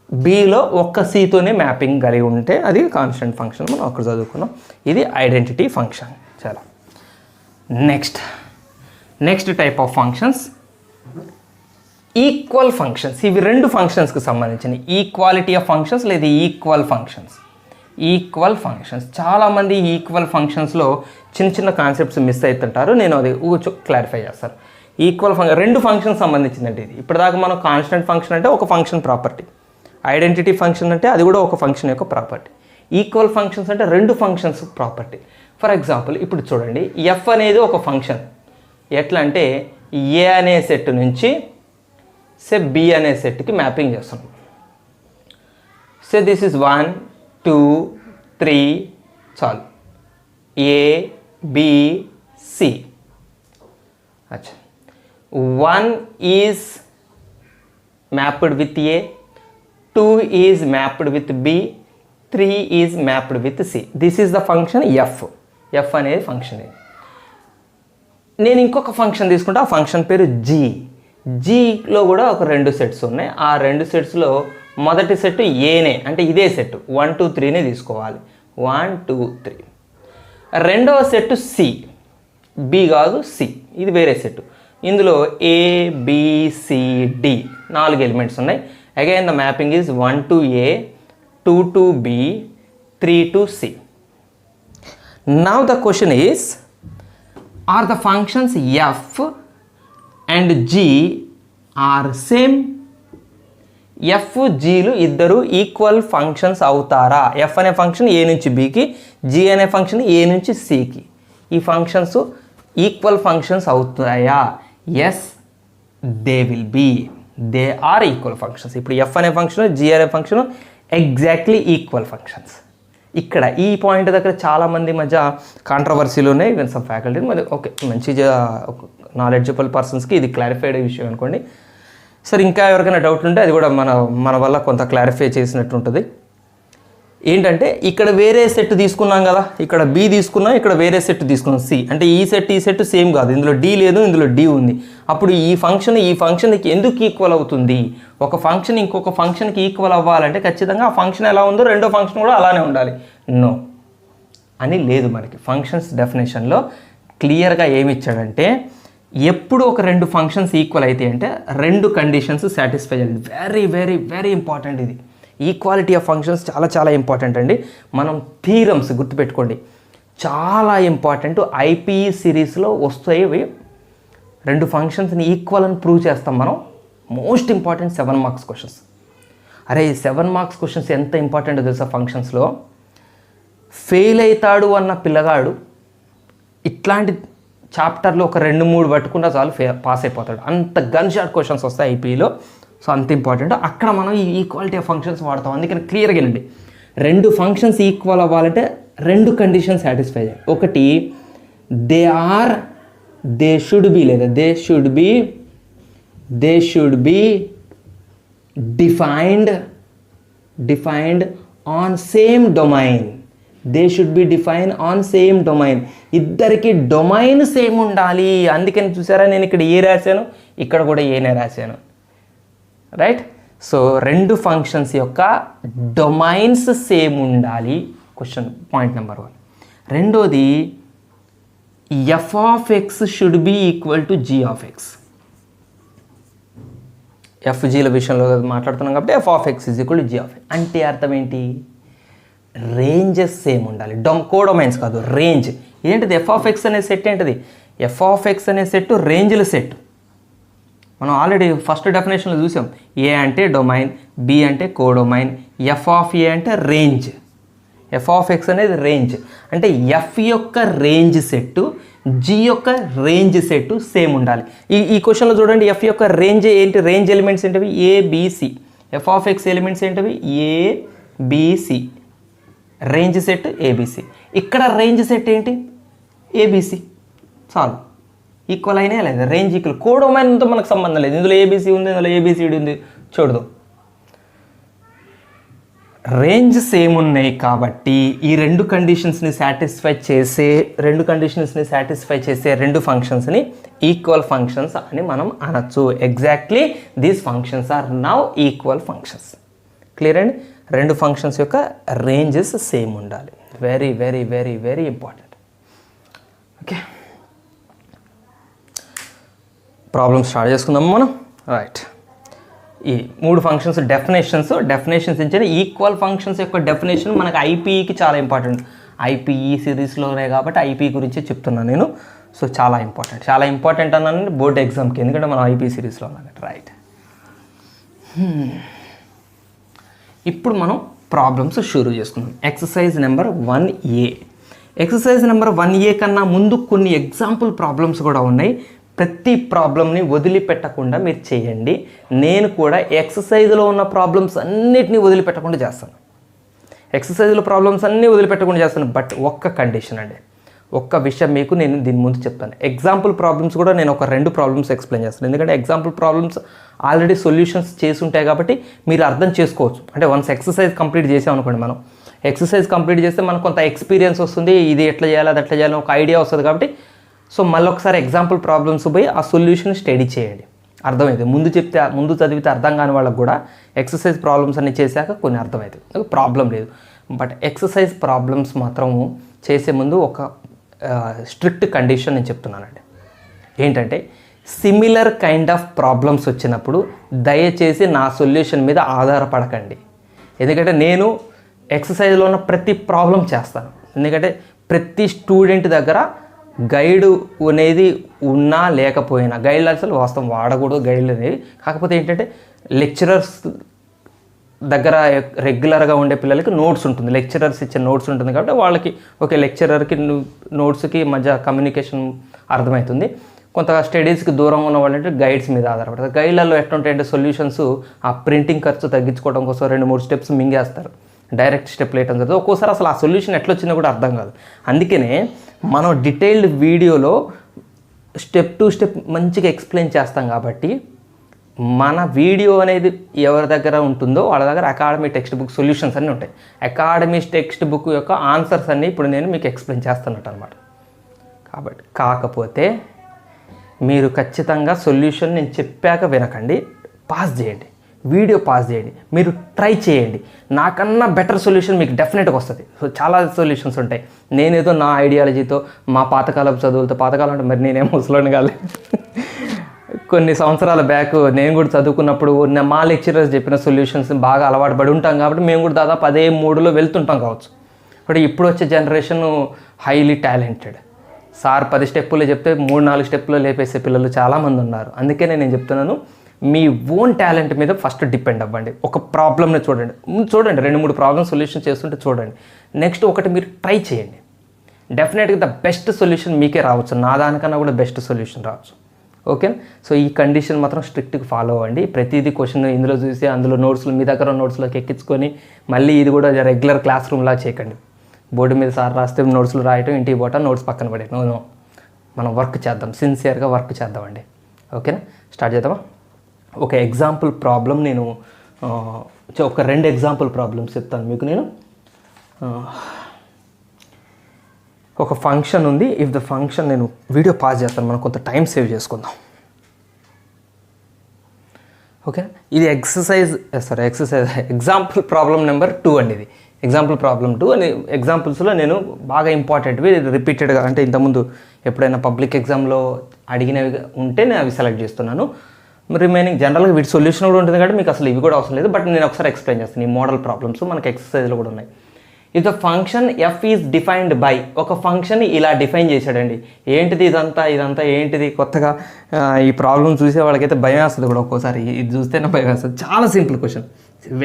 బిలో ఒక్క సితోనే మ్యాపింగ్ కలిగి ఉంటే అది కాన్స్టెంట్ ఫంక్షన్. మనం అక్కడ చదువుకున్నాం. ఇది ఐడెంటిటీ ఫంక్షన్. చాలా next type of functions equal functions. ఇవి రెండు ఫంక్షన్స్కి సంబంధించినవి. ఈక్వాలిటీ ఆఫ్ ఫంక్షన్స్ లేదా ఈక్వల్ ఫంక్షన్స్. చాలామంది ఈక్వల్ ఫంక్షన్స్లో చిన్న కాన్సెప్ట్స్ మిస్ అవుతుంటారు. నేను అది క్లారిఫై చేస్తాను. ఈక్వల్ ఫంక్షన్ రెండు ఫంక్షన్స్ సంబంధించిందండి ఇది. ఇప్పటిదాకా మనం కాన్స్టెంట్ ఫంక్షన్ అంటే ఒక ఫంక్షన్ ప్రాపర్టీ, ఐడెంటిటీ ఫంక్షన్ అంటే అది కూడా ఒక ఫంక్షన్ యొక్క ప్రాపర్టీ. ఈక్వల్ ఫంక్షన్స్ అంటే రెండు ఫంక్షన్స్ ప్రాపర్టీ. ఫర్ ఎగ్జాంపుల్ ఇప్పుడు చూడండి, ఎఫ్ అనేది ఒక ఫంక్షన్. ఎట్లా అంటే ఏ అనే సెట్ నుంచి బి అనే సెట్కి మ్యాపింగ్ చేస్తున్నాం. దిస్ ఈజ్ 1 2 3 చాలు, ఏ బి సి. అచ్చా, 1 is mapped with A, 2 is mapped with B, 3 is mapped with C. This is the function f అనేది ఫంక్షన్. నేను ఇంకొక ఫంక్షన్ తీసుకుంటే ఆ ఫంక్షన్ పేరు జీలో కూడా ఒక రెండు సెట్స్ ఉన్నాయి. ఆ రెండు సెట్స్లో మొదటి సెట్ ఏనే, అంటే ఇదే సెట్ 1 2 3నే తీసుకోవాలి. 1 2 3. రెండవ సెట్ సి, బి కాదు సి, ఇది వేరే సెట్. ఇందులో A B C D 4 elements ఉన్నాయి. Again the mapping is 1 to A, 2 to B, 3 to C. Now the question is, are the functions f and g are same? F జీలు ఇద్దరు ఈక్వల్ ఫంక్షన్స్ అవుతారా? ఎఫ్ అనే ఫంక్షన్ ఏ నుంచి బికి, జీ అనే ఫంక్షన్ ఏ నుంచి సికి. ఈ ఫంక్షన్స్ ఈక్వల్ ఫంక్షన్స్ అవుతాయా? Yes, they will be. They are equal functions. ఇప్పుడు ఎఫ్ అనే ఫంక్షన్, జీ అనే ఫంక్షన్ ఎగ్జాక్ట్లీ ఈక్వల్ ఫంక్షన్స్. ఇక్కడ ఈ పాయింట్ దగ్గర చాలామంది మధ్య కాంట్రవర్సీలు ఉన్నాయి. ఈవెన్ సమ్ ఫ్యాకల్టీ మరి ఓకే మంచిగా నాలెడ్జబుల్ పర్సన్స్కి ఇది క్లారిఫైడ్ విషయం అనుకోండి. సరే, ఇంకా ఎవరికైనా డౌట్ ఉంటే అది కూడా మన వల్ల కొంత క్లారిఫై చేసినట్టు ఉంటుంది. ఏంటంటే ఇక్కడ వేరే సెట్ తీసుకున్నాం కదా, ఇక్కడ బి తీసుకున్నాం, ఇక్కడ వేరే సెట్ తీసుకున్నాం సి. అంటే ఈ సెట్ సేమ్ కాదు, ఇందులో డి లేదు, ఇందులో డి ఉంది. అప్పుడు ఈ ఫంక్షన్కి ఎందుకు ఈక్వల్ అవుతుంది? ఒక ఫంక్షన్ ఇంకొక ఫంక్షన్కి ఈక్వల్ అవ్వాలంటే ఖచ్చితంగా ఆ ఫంక్షన్ ఎలా ఉందో రెండో ఫంక్షన్ కూడా అలానే ఉండాలి. నో అని లేదు మనకి. ఫంక్షన్స్ డెఫినేషన్లో క్లియర్గా ఏమి ఇచ్చాడంటే ఎప్పుడు ఒక రెండు ఫంక్షన్స్ ఈక్వల్ అయితే అంటే రెండు కండిషన్స్ సాటిస్ఫై చేయాలి. వెరీ వెరీ వెరీ ఇంపార్టెంట్ ఇది. ఈక్వాలిటీ ఆఫ్ ఫంక్షన్స్ చాలా చాలా ఇంపార్టెంట్ అండి. మనం థీరమ్స్ గుర్తుపెట్టుకోండి, చాలా ఇంపార్టెంట్. ఐపీఈ సిరీస్లో వస్తాయి. రెండు ఫంక్షన్స్ని ఈక్వల్ అని ప్రూవ్ చేస్తాం మనం. Most important 7 marks questions. అరే ఈ 7 మార్క్స్ క్వశ్చన్స్ ఎంత ఇంపార్టెంట్ తెలుసా? ఫంక్షన్స్లో ఫెయిల్ అవుతాడు అన్న పిల్లగాడు ఇట్లాంటి చాప్టర్లో ఒక 2-3 పట్టుకున్నా చాలు పాస్ అయిపోతాడు. అంత గన్ షాట్ క్వశ్చన్స్ వస్తాయి ఐపీఈలో. సో అంత ఇంపార్టెంట్. అక్కడ మనం ఈ ఈక్వాలిటీ ఆఫ్ ఫంక్షన్స్ వాడతాం. అందుకని క్లియర్గా వినండి, రెండు ఫంక్షన్స్ ఈక్వల్ అవ్వాలంటే రెండు కండిషన్స్ సాటిస్ఫై చేయాలి. ఒకటి దే షుడ్ బి లేదా they should be defined on same domain. They should be define on same domain. ఇద్దరికి డొమైన్ సేమ్ ఉండాలి. అందుకని చూసారా, నేను ఇక్కడ ఏ రాశాను, ఇక్కడ కూడా ఏనే రాశాను. రైట్? సో రెండు ఫంక్షన్స్ యొక్క డొమైన్స్ సేమ్ ఉండాలి. Question point number 1. రెండోది f of x should be equal to g of x. ఎఫ్జీల విషయంలో మాట్లాడుతున్నాం కాబట్టి f of x is equal to g of x అంటే అర్థం ఏంటి? రేంజెస్ సేమ్ ఉండాలి. కోడొమైన్స్ కాదు, రేంజ్. ఏంటిది ఎఫ్ ఆఫ్ ఎక్స్ అనే సెట్? ఏంటిది ఎఫ్ ఆఫ్ ఎక్స్ అనే సెట్? రేంజ్ల సెట్. మనం ఆల్రెడీ ఫస్ట్ డెఫినేషన్లో చూసాం. ఏ అంటే డొమైన్, బి అంటే కోడొమైన్, ఎఫ్ ఆఫ్ ఏ అంటే రేంజ్. ఎఫ్ ఆఫ్ ఎక్స్ అనేది రేంజ్. అంటే ఎఫ్ యొక్క రేంజ్ సెట్, జీ యొక్క రేంజ్ సెట్ సేమ్ ఉండాలి. ఈ క్వశ్చన్లో చూడండి, ఎఫ్ యొక్క రేంజ్ ఏంటి? రేంజ్ ఎలిమెంట్స్ ఏంటివి? A B C. F of X elements ఏంటివి? ఏబిసి. Range set A B C. ఇక్కడ రేంజ్ సెట్ ఏంటి? ఏబిసి. చాలు, ఈక్వల్ అయినా లేదా? Range equal. కోడొమైన్తో మనకు సంబంధం లేదు. ఇందులో ఏబిసి ఉంది, ఇందులో ఏబిసిడి ఉంది. చూడదు, రేంజ్ సేమ్ ఉన్నాయి కాబట్టి ఈ రెండు కండిషన్స్ని సాటిస్ఫై చేసే రెండు ఫంక్షన్స్ని ఈక్వల్ ఫంక్షన్స్ అని మనం అనొచ్చు. Exactly these functions are now equal functions. Clear అండి? రెండు ఫంక్షన్స్ యొక్క రేంజెస్ సేమ్ ఉండాలి. Very very very very important. Okay, problem start చేసుకుందాము మనం. రైట్, ఈ మూడు ఫంక్షన్స్ డెఫినేషన్స్ ఇచ్చిన ఈక్వల్ ఫంక్షన్స్ యొక్క డెఫినేషన్ మనకు ఐపీఈకి చాలా ఇంపార్టెంట్. ఐపీఈ సిరీస్లోనే కాబట్టి ఐపీఈ గురించి చెప్తున్నాను నేను. సో చాలా ఇంపార్టెంట్ అన్నాను బోర్డ్ ఎగ్జామ్కి, ఎందుకంటే మనం ఐపీఈ సిరీస్లో ఉన్నాం. రైట్, ఇప్పుడు మనం ప్రాబ్లమ్స్ షురూ చేసుకుందాం. Exercise number 1A. Exercise number 1A కన్నా ముందు కొన్ని ఎగ్జాంపుల్ ప్రాబ్లమ్స్ కూడా ఉన్నాయి. ప్రతి ప్రాబ్లమ్ని వదిలిపెట్టకుండా మీరు చేయండి. నేను కూడా ఎక్సర్సైజ్లో ఉన్న ప్రాబ్లమ్స్ అన్నిటినీ వదిలిపెట్టకుండా చేస్తాను. ఎక్సర్సైజ్లో ప్రాబ్లమ్స్ అన్నీ వదిలిపెట్టకుండా చేస్తాను. బట్ ఒక్క కండిషన్ అండి, ఒక్క విషయం మీకు నేను దీని ముందు చెప్తాను. ఎగ్జాంపుల్ ప్రాబ్లమ్స్ కూడా నేను ఒక 2 ప్రాబ్లమ్స్ ఎక్స్ప్లెయిన్ చేస్తాను. ఎందుకంటే ఎగ్జాంపుల్ ప్రాబ్లమ్స్ ఆల్రెడీ సొల్యూషన్స్ చేసి ఉంటాయి కాబట్టి మీరు అర్థం చేసుకోవచ్చు. అంటే వన్స్ ఎక్సర్సైజ్ కంప్లీట్ చేసామనుకోండి, మనం ఎక్సర్సైజ్ కంప్లీట్ చేస్తే మనకు కొంత ఎక్స్పీరియన్స్ వస్తుంది. ఇది ఎట్లా చేయాలి, అది ఎట్లా చేయాలని ఒక ఐడియా వస్తుంది. కాబట్టి సో మళ్ళీ ఒకసారి ఎగ్జాంపుల్ ప్రాబ్లమ్స్ పోయి ఆ సొల్యూషన్ స్టడీ చేయండి. అర్థమైంది? ముందు చదివితే అర్థం కాని వాళ్ళకు కూడా ఎక్సర్సైజ్ ప్రాబ్లమ్స్ అన్ని చేశాక కొన్ని అర్థమవుతుంది, ప్రాబ్లం లేదు. బట్ ఎక్సర్సైజ్ ప్రాబ్లమ్స్ మాత్రం చేసే ముందు ఒక స్ట్రిక్ట్ కండిషన్ నేను చెప్తున్నానండి. ఏంటంటే సిమిలర్ కైండ్ ఆఫ్ ప్రాబ్లమ్స్ వచ్చినప్పుడు దయచేసి నా సొల్యూషన్ మీద ఆధారపడకండి. ఎందుకంటే నేను ఎక్సర్సైజ్లో ఉన్న ప్రతి ప్రాబ్లం చేస్తాను. ఎందుకంటే ప్రతి స్టూడెంట్ దగ్గర గైడ్ అనేది ఉన్నా లేకపోయినా, గైడ్లు అసలు వాస్తవం వాడకూడదు గైడ్లు అనేవి. కాకపోతే ఏంటంటే లెక్చరర్స్ దగ్గర రెగ్యులర్గా ఉండే పిల్లలకి నోట్స్ ఉంటుంది, లెక్చరర్స్ ఇచ్చే నోట్స్ ఉంటుంది. కాబట్టి వాళ్ళకి ఓకే, లెక్చరర్కి నోట్స్కి మధ్య కమ్యూనికేషన్ అర్థమవుతుంది. కొంత స్టడీస్కి దూరంగా ఉన్న వాళ్ళంటే గైడ్స్ మీద ఆధారపడతారు. గైడ్లలో ఎట్లుంటాయంటే సొల్యూషన్స్ ఆ ప్రింటింగ్ ఖర్చు తగ్గించుకోవడం కోసం 2-3 స్టెప్స్ మింగేస్తారు, డైరెక్ట్ స్టెప్ వేయటం జరుగుతుంది. ఒక్కోసారి అసలు ఆ సొల్యూషన్ ఎట్లా వచ్చిందో కూడా అర్థం కాదు. అందుకనే మనం డీటెయిల్డ్ వీడియోలో స్టెప్ టు స్టెప్ మంచిగా ఎక్స్ప్లెయిన్ చేస్తాం. కాబట్టి మన వీడియో అనేది ఎవరి దగ్గర ఉంటుందో వాళ్ళ దగ్గర అకాడమీ టెక్స్ట్ బుక్ సొల్యూషన్స్ అన్నీ ఉంటాయి. అకాడమీ టెక్స్ట్ బుక్ యొక్క ఆన్సర్స్ అన్నీ ఇప్పుడు నేను మీకు ఎక్స్ప్లెయిన్ చేస్తున్నట్టు అనమాట. కాబట్టి కాకపోతే మీరు ఖచ్చితంగా సొల్యూషన్ నేను చెప్పాక వినకండి, పాస్ చేయండి, వీడియో పాస్ చేయండి, మీరు ట్రై చేయండి. నాకన్నా బెటర్ సొల్యూషన్ మీకు డెఫినెట్గా వస్తుంది. సో చాలా సొల్యూషన్స్ ఉంటాయి. నేనేదో నా ఐడియాలజీతో మా పాతకాలపు చదువులతో, పాతకాలం అంటే మరి నేనేమో ముసలోని కాలేదు, కొన్ని సంవత్సరాల బ్యాక్ నేను కూడా చదువుకున్నప్పుడు మా లెక్చరర్స్ చెప్పిన సొల్యూషన్స్ బాగా అలవాటు పడి ఉంటాం కాబట్టి మేము కూడా దాదాపు అదే మూడులో వెళ్తుంటాం కావచ్చు. బట్ ఇప్పుడు వచ్చే జనరేషన్ హైలీ టాలెంటెడ్. సార్ 10 స్టెప్పులు చెప్తే 3-4 స్టెప్పులు లేపేసే పిల్లలు చాలామంది ఉన్నారు. అందుకే నేను చెప్తున్నాను, మీ ఓన్ టాలెంట్ మీద ఫస్ట్ డిపెండ్ అవ్వండి. ఒక ప్రాబ్లమ్ని చూడండి 2-3 ప్రాబ్లమ్ సొల్యూషన్ చేస్తుంటే చూడండి. నెక్స్ట్ ఒకటి మీరు ట్రై చేయండి. డెఫినెట్గా ద బెస్ట్ సొల్యూషన్ మీకే రావచ్చు, నా దానికన్నా కూడా బెస్ట్ సొల్యూషన్ రావచ్చు. ఓకే. సో ఈ కండిషన్ మాత్రం స్ట్రిక్ట్గా ఫాలో అవ్వండి. ప్రతిదీ క్వశ్చన్ ఇందులో చూసి అందులో నోట్స్లు మీ దగ్గర నోట్స్లోకి ఎక్కించుకొని మళ్ళీ ఇది కూడా రెగ్యులర్ క్లాస్ రూమ్లా చేయకండి. బోర్డు మీద సార్ రాస్తే నోట్స్లు రాయటం, ఇంటికి పోవటం, నోట్స్ పక్కన పడే. నో, మనం వర్క్ చేద్దాం, సిన్సియర్గా వర్క్ చేద్దామండి. ఓకేనా, స్టార్ట్ చేద్దామా? ఒక ఎగ్జాంపుల్ ప్రాబ్లం నేను ఒక 2 ఎగ్జాంపుల్ ప్రాబ్లమ్స్ చెప్తాను మీకు. నేను ఒక ఫంక్షన్ ఉంది. ఇఫ్ ద ఫంక్షన్, నేను వీడియో పాస్ చేస్తాను, మనం కొంత టైం సేవ్ చేసుకుందాం. ఓకే, ఇది ఎగ్జాంపుల్ ప్రాబ్లం నెంబర్ 2 అండి. ఇది ఎగ్జాంపుల్ ప్రాబ్లం 2 అని ఎగ్జాంపుల్స్లో నేను బాగా ఇంపార్టెంట్వి రిపీటెడ్గా, అంటే ఇంతకుముందు ఎప్పుడైనా పబ్లిక్ ఎగ్జామ్లో అడిగినవి ఉంటే నేను అవి సెలెక్ట్ చేస్తున్నాను. రిమైనింగ్ జనరల్గా వీటి సొల్యూషన్ కూడా ఉంటుంది కాబట్టి మీకు అసలు ఇవి కూడా అవసరం లేదు. బట్ నేను ఒకసారి ఎక్స్ప్లెయిన్ చేస్తాను. ఈ మోడల్ ప్రాబ్లమ్స్ మనకి ఎక్సర్సైజ్లో కూడా ఉన్నాయి. If the function f is defined by, ఒక ఫంక్షన్ ఇలా డిఫైన్ చేశాడండి. ఏంటిది ఇదంతా ఏంటిది? కొత్తగా ఈ ప్రాబ్లం చూసే వాళ్ళకైతే భయం వేస్తుంది కూడా ఒక్కోసారి. ఇది చూస్తేనే భయం వేస్తుంది. చాలా simple question,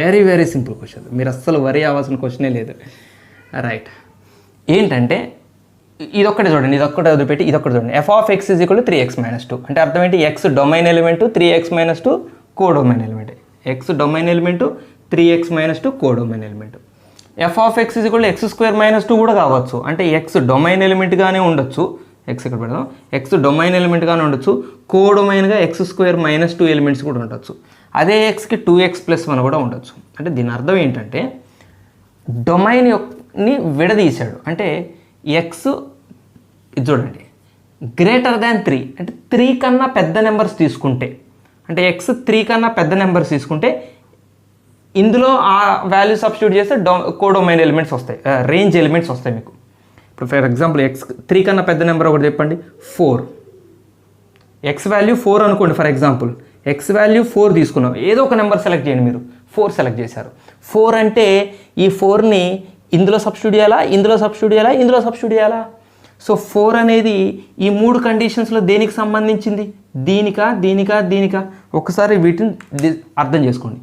very very simple question. మీరు అస్సలు వరీ అవ్వాల్సిన క్వశ్చనే లేదు. రైట్, ఏంటంటే ఇదొక్కటే చూడండి, ఇదొక్కటే వదిలిపెట్టి ఇదొక్కటి చూడండి. F of x is equal to 3x-2 అంటే అర్థం ఏంటి? X domain element, 3x-2 codomain element. X domain element, 3x-2 codomain element. F of x is equal to x² - 2 కూడా కావచ్చు. అంటే ఎక్స్ డొమైన్ ఎలిమెంట్గానే ఉండొచ్చు. ఎక్స్ ఇక్కడ పెడదాం, ఎక్స్ డొమైన్ ఎలిమెంట్గానే ఉండొచ్చు. కోడొమైన్గా x² - 2 ఎలిమెంట్స్ కూడా ఉండొచ్చు. అదే ఎక్స్కి 2x+1 కూడా ఉండొచ్చు. అంటే దీని అర్థం ఏంటంటే డొమైన్ని విడదీశాడు. అంటే ఎక్స్ ఇది చూడండి, గ్రేటర్ దాన్ 3 అంటే 3 కన్నా పెద్ద నెంబర్స్ తీసుకుంటే, అంటే ఎక్స్ 3 కన్నా పెద్ద నెంబర్స్ తీసుకుంటే ఇందులో ఆ వాల్యూ సబ్స్టిట్యూట్ చేస్తే కోడొమైన్ ఎలిమెంట్స్ వస్తాయి, రేంజ్ ఎలిమెంట్స్ వస్తాయి మీకు. ఇప్పుడు ఫర్ ఎగ్జాంపుల్ ఎక్స్ 3 కన్నా పెద్ద నెంబర్ ఒకటి చెప్పండి, 4. ఎక్స్ వాల్యూ 4 అనుకోండి. ఫర్ ఎగ్జాంపుల్ ఎక్స్ వాల్యూ 4 తీసుకున్నాం. ఏదో ఒక నెంబర్ సెలెక్ట్ చేయండి. మీరు 4 సెలెక్ట్ చేశారు. 4 అంటే ఈ 4ని ఇందులో సబ్స్టిట్యూట్ చేయాలా, ఇందులో సబ్స్టిట్యూట్ చేయాలా, ఇందులో సబ్స్టిట్యూట్ చేయాలా? సో 4 అనేది ఈ 3 కండిషన్స్లో దేనికి సంబంధించింది? దీనికా? ఒకసారి వీటిని అర్థం చేసుకోండి.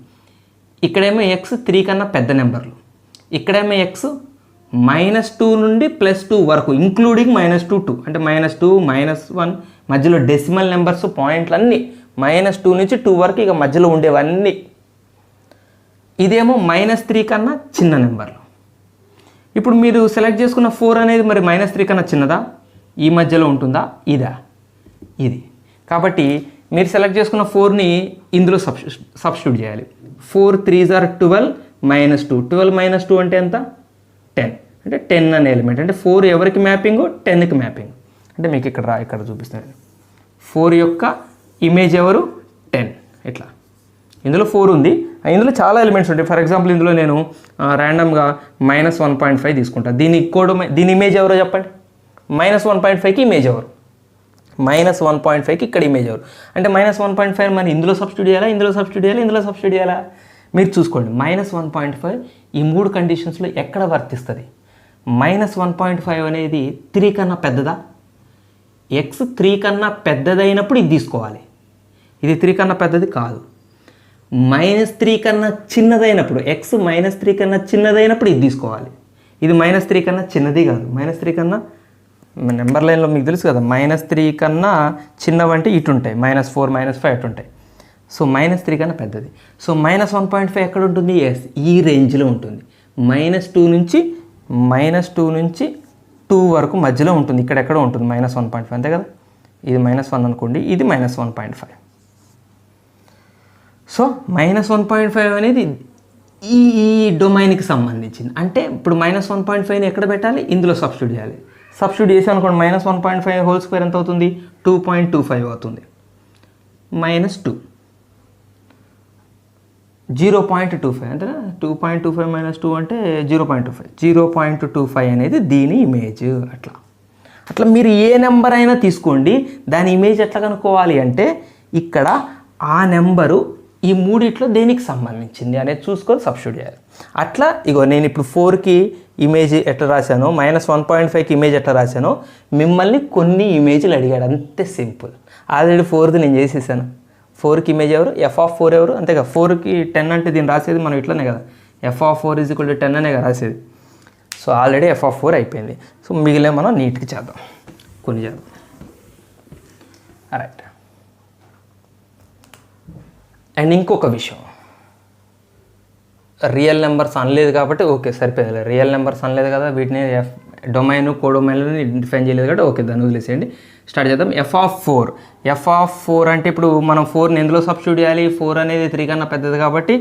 ఇక్కడేమో ఎక్స్ 3 కన్నా పెద్ద నెంబర్లు, ఇక్కడేమో ఎక్స్ -2 నుండి +2 వరకు ఇంక్లూడింగ్ -2 2 అంటే -2 -1 మధ్యలో డెసిమల్ నెంబర్స్ పాయింట్లు అన్నీ -2 నుంచి 2 వరకు ఇక మధ్యలో ఉండేవన్నీ. ఇదేమో -3 కన్నా చిన్న నెంబర్లు. ఇప్పుడు మీరు సెలెక్ట్ చేసుకున్న 4 అనేది మరి -3 కన్నా చిన్నదా? ఈ మధ్యలో ఉంటుందా? ఇది. కాబట్టి మీరు సెలెక్ట్ చేసుకున్న 4ని ఇందులో సబ్స్టిట్యూట్ చేయాలి. 4 3s are 12 -2. 12 - 2 అంటే ఎంత? 10. అంటే 10 అనే ఎలిమెంట్. అంటే 4 ఎవరికి మ్యాపింగ్? 10కి మ్యాపింగ్. అంటే మీకు ఇక్కడ చూపిస్తాను. 4 యొక్క ఇమేజ్ ఎవరు? 10. ఇట్లా ఇందులో 4 ఉంది. ఇందులో చాలా ఎలిమెంట్స్ ఉంటాయి. ఫర్ ఎగ్జాంపుల్ ఇందులో నేను ర్యాండమ్గా -1.5 తీసుకుంటాను. దీని ఇమేజ్ ఎవరో చెప్పండి. -1.5కి ఇమేజ్ ఎవరు? -1.5కి ఇక్కడ ఇమేజ్ ఎవరు? అంటే -1.5 మరి ఇందులో సబ్స్టిట్యూట్ చేయాలా, ఇందులో సబ్స్టిట్యూట్ చేయాలా? మీరు చూసుకోండి. -1.5 ఈ 3 కండిషన్స్లో ఎక్కడ వర్తిస్తుంది? -1.5 అనేది 3 కన్నా పెద్దదా? ఎక్స్ 3 కన్నా పెద్దదైనప్పుడు ఇది తీసుకోవాలి. ఇది 3 కన్నా పెద్దది కాదు. -3 కన్నా చిన్నదైనప్పుడు, ఎక్స్ -3 కన్నా చిన్నదైనప్పుడు ఇది తీసుకోవాలి. ఇది -3 కన్నా చిన్నది కాదు. -3 కన్నా నెంబర్ లైన్లో మీకు తెలుసు కదా, -3 కన్నా చిన్నవంటే ఇటు ఉంటాయి, -4 -5 అటు ఉంటాయి. సో -3 కన్నా పెద్దది. సో -1.5 ఎక్కడ ఉంటుంది? ఎస్, ఈ రేంజ్లో ఉంటుంది. -2 నుంచి 2 వరకు మధ్యలో ఉంటుంది. ఇక్కడెక్కడో ఉంటుంది -1.5, అంతే కదా. ఇది -1 అనుకోండి, ఇది -1.5. సో -1.5 అనేది ఈ డొమైన్కి సంబంధించింది. అంటే ఇప్పుడు -1.5ని ఎక్కడ పెట్టాలి, ఇందులో సబ్స్టిట్యూట్ చేయాలి. సబ్స్టిట్యూట్ చేసి అనుకోండి -1.5 హోల్ స్క్వేర్ ఎంత అవుతుంది, 2.25 అవుతుంది. -2 0.25 అంతేనా, 2.25 - 2 అంటే 0.25 అనేది దీని ఇమేజ్. అట్లా మీరు ఏ నెంబర్ అయినా తీసుకోండి, దాని ఇమేజ్ ఎట్లా కనుక్కోవాలి అంటే ఇక్కడ ఆ నెంబరు ఈ మూడిట్లో దేనికి సంబంధించింది అనేది చూసుకొని సబ్స్టిట్యూట్ చేయాలి. అట్లా ఇగో నేను ఇప్పుడు 4కి ఇమేజ్ ఎట్లా రాశానో, -1.5కి ఇమేజ్ ఎట్లా రాశానో, మిమ్మల్ని కొన్ని ఇమేజ్లు అడిగాడు, అంతే సింపుల్. ఆల్రెడీ 4ది నేను చేసేసాను. 4కి ఇమేజ్ ఎవరు, f(4) ఎవరు, అంతేగా. 4కి 10 అంటే దీన్ని రాసేది మనం ఇట్లనే కదా, f(4) = 10 అనే కదా రాసేది. సో ఆల్రెడీ f(4) అయిపోయింది. సో మిగిలిన మనం నీట్గా చేద్దాం, కొన్ని చేద్దాం. రైట్. అండ్ ఇంకొక విషయం, రియల్ నెంబర్స్ అనలేదు కాబట్టి ఓకే సరిపోయింది. రియల్ నెంబర్స్ అనలేదు కదా, వీటిని డొమైన్ కోడొమైన్లని డిఫైన్ చేయలేదు కాబట్టి ఓకే, దాన్ని వదిలేసేయండి. స్టార్ట్ చేద్దాం. f(4) అంటే ఇప్పుడు మనం 4ని ఎందులో సబ్స్టిట్యూట్ చేయాలి, 4 అనేది 3 కన్నా పెద్దది కాబట్టి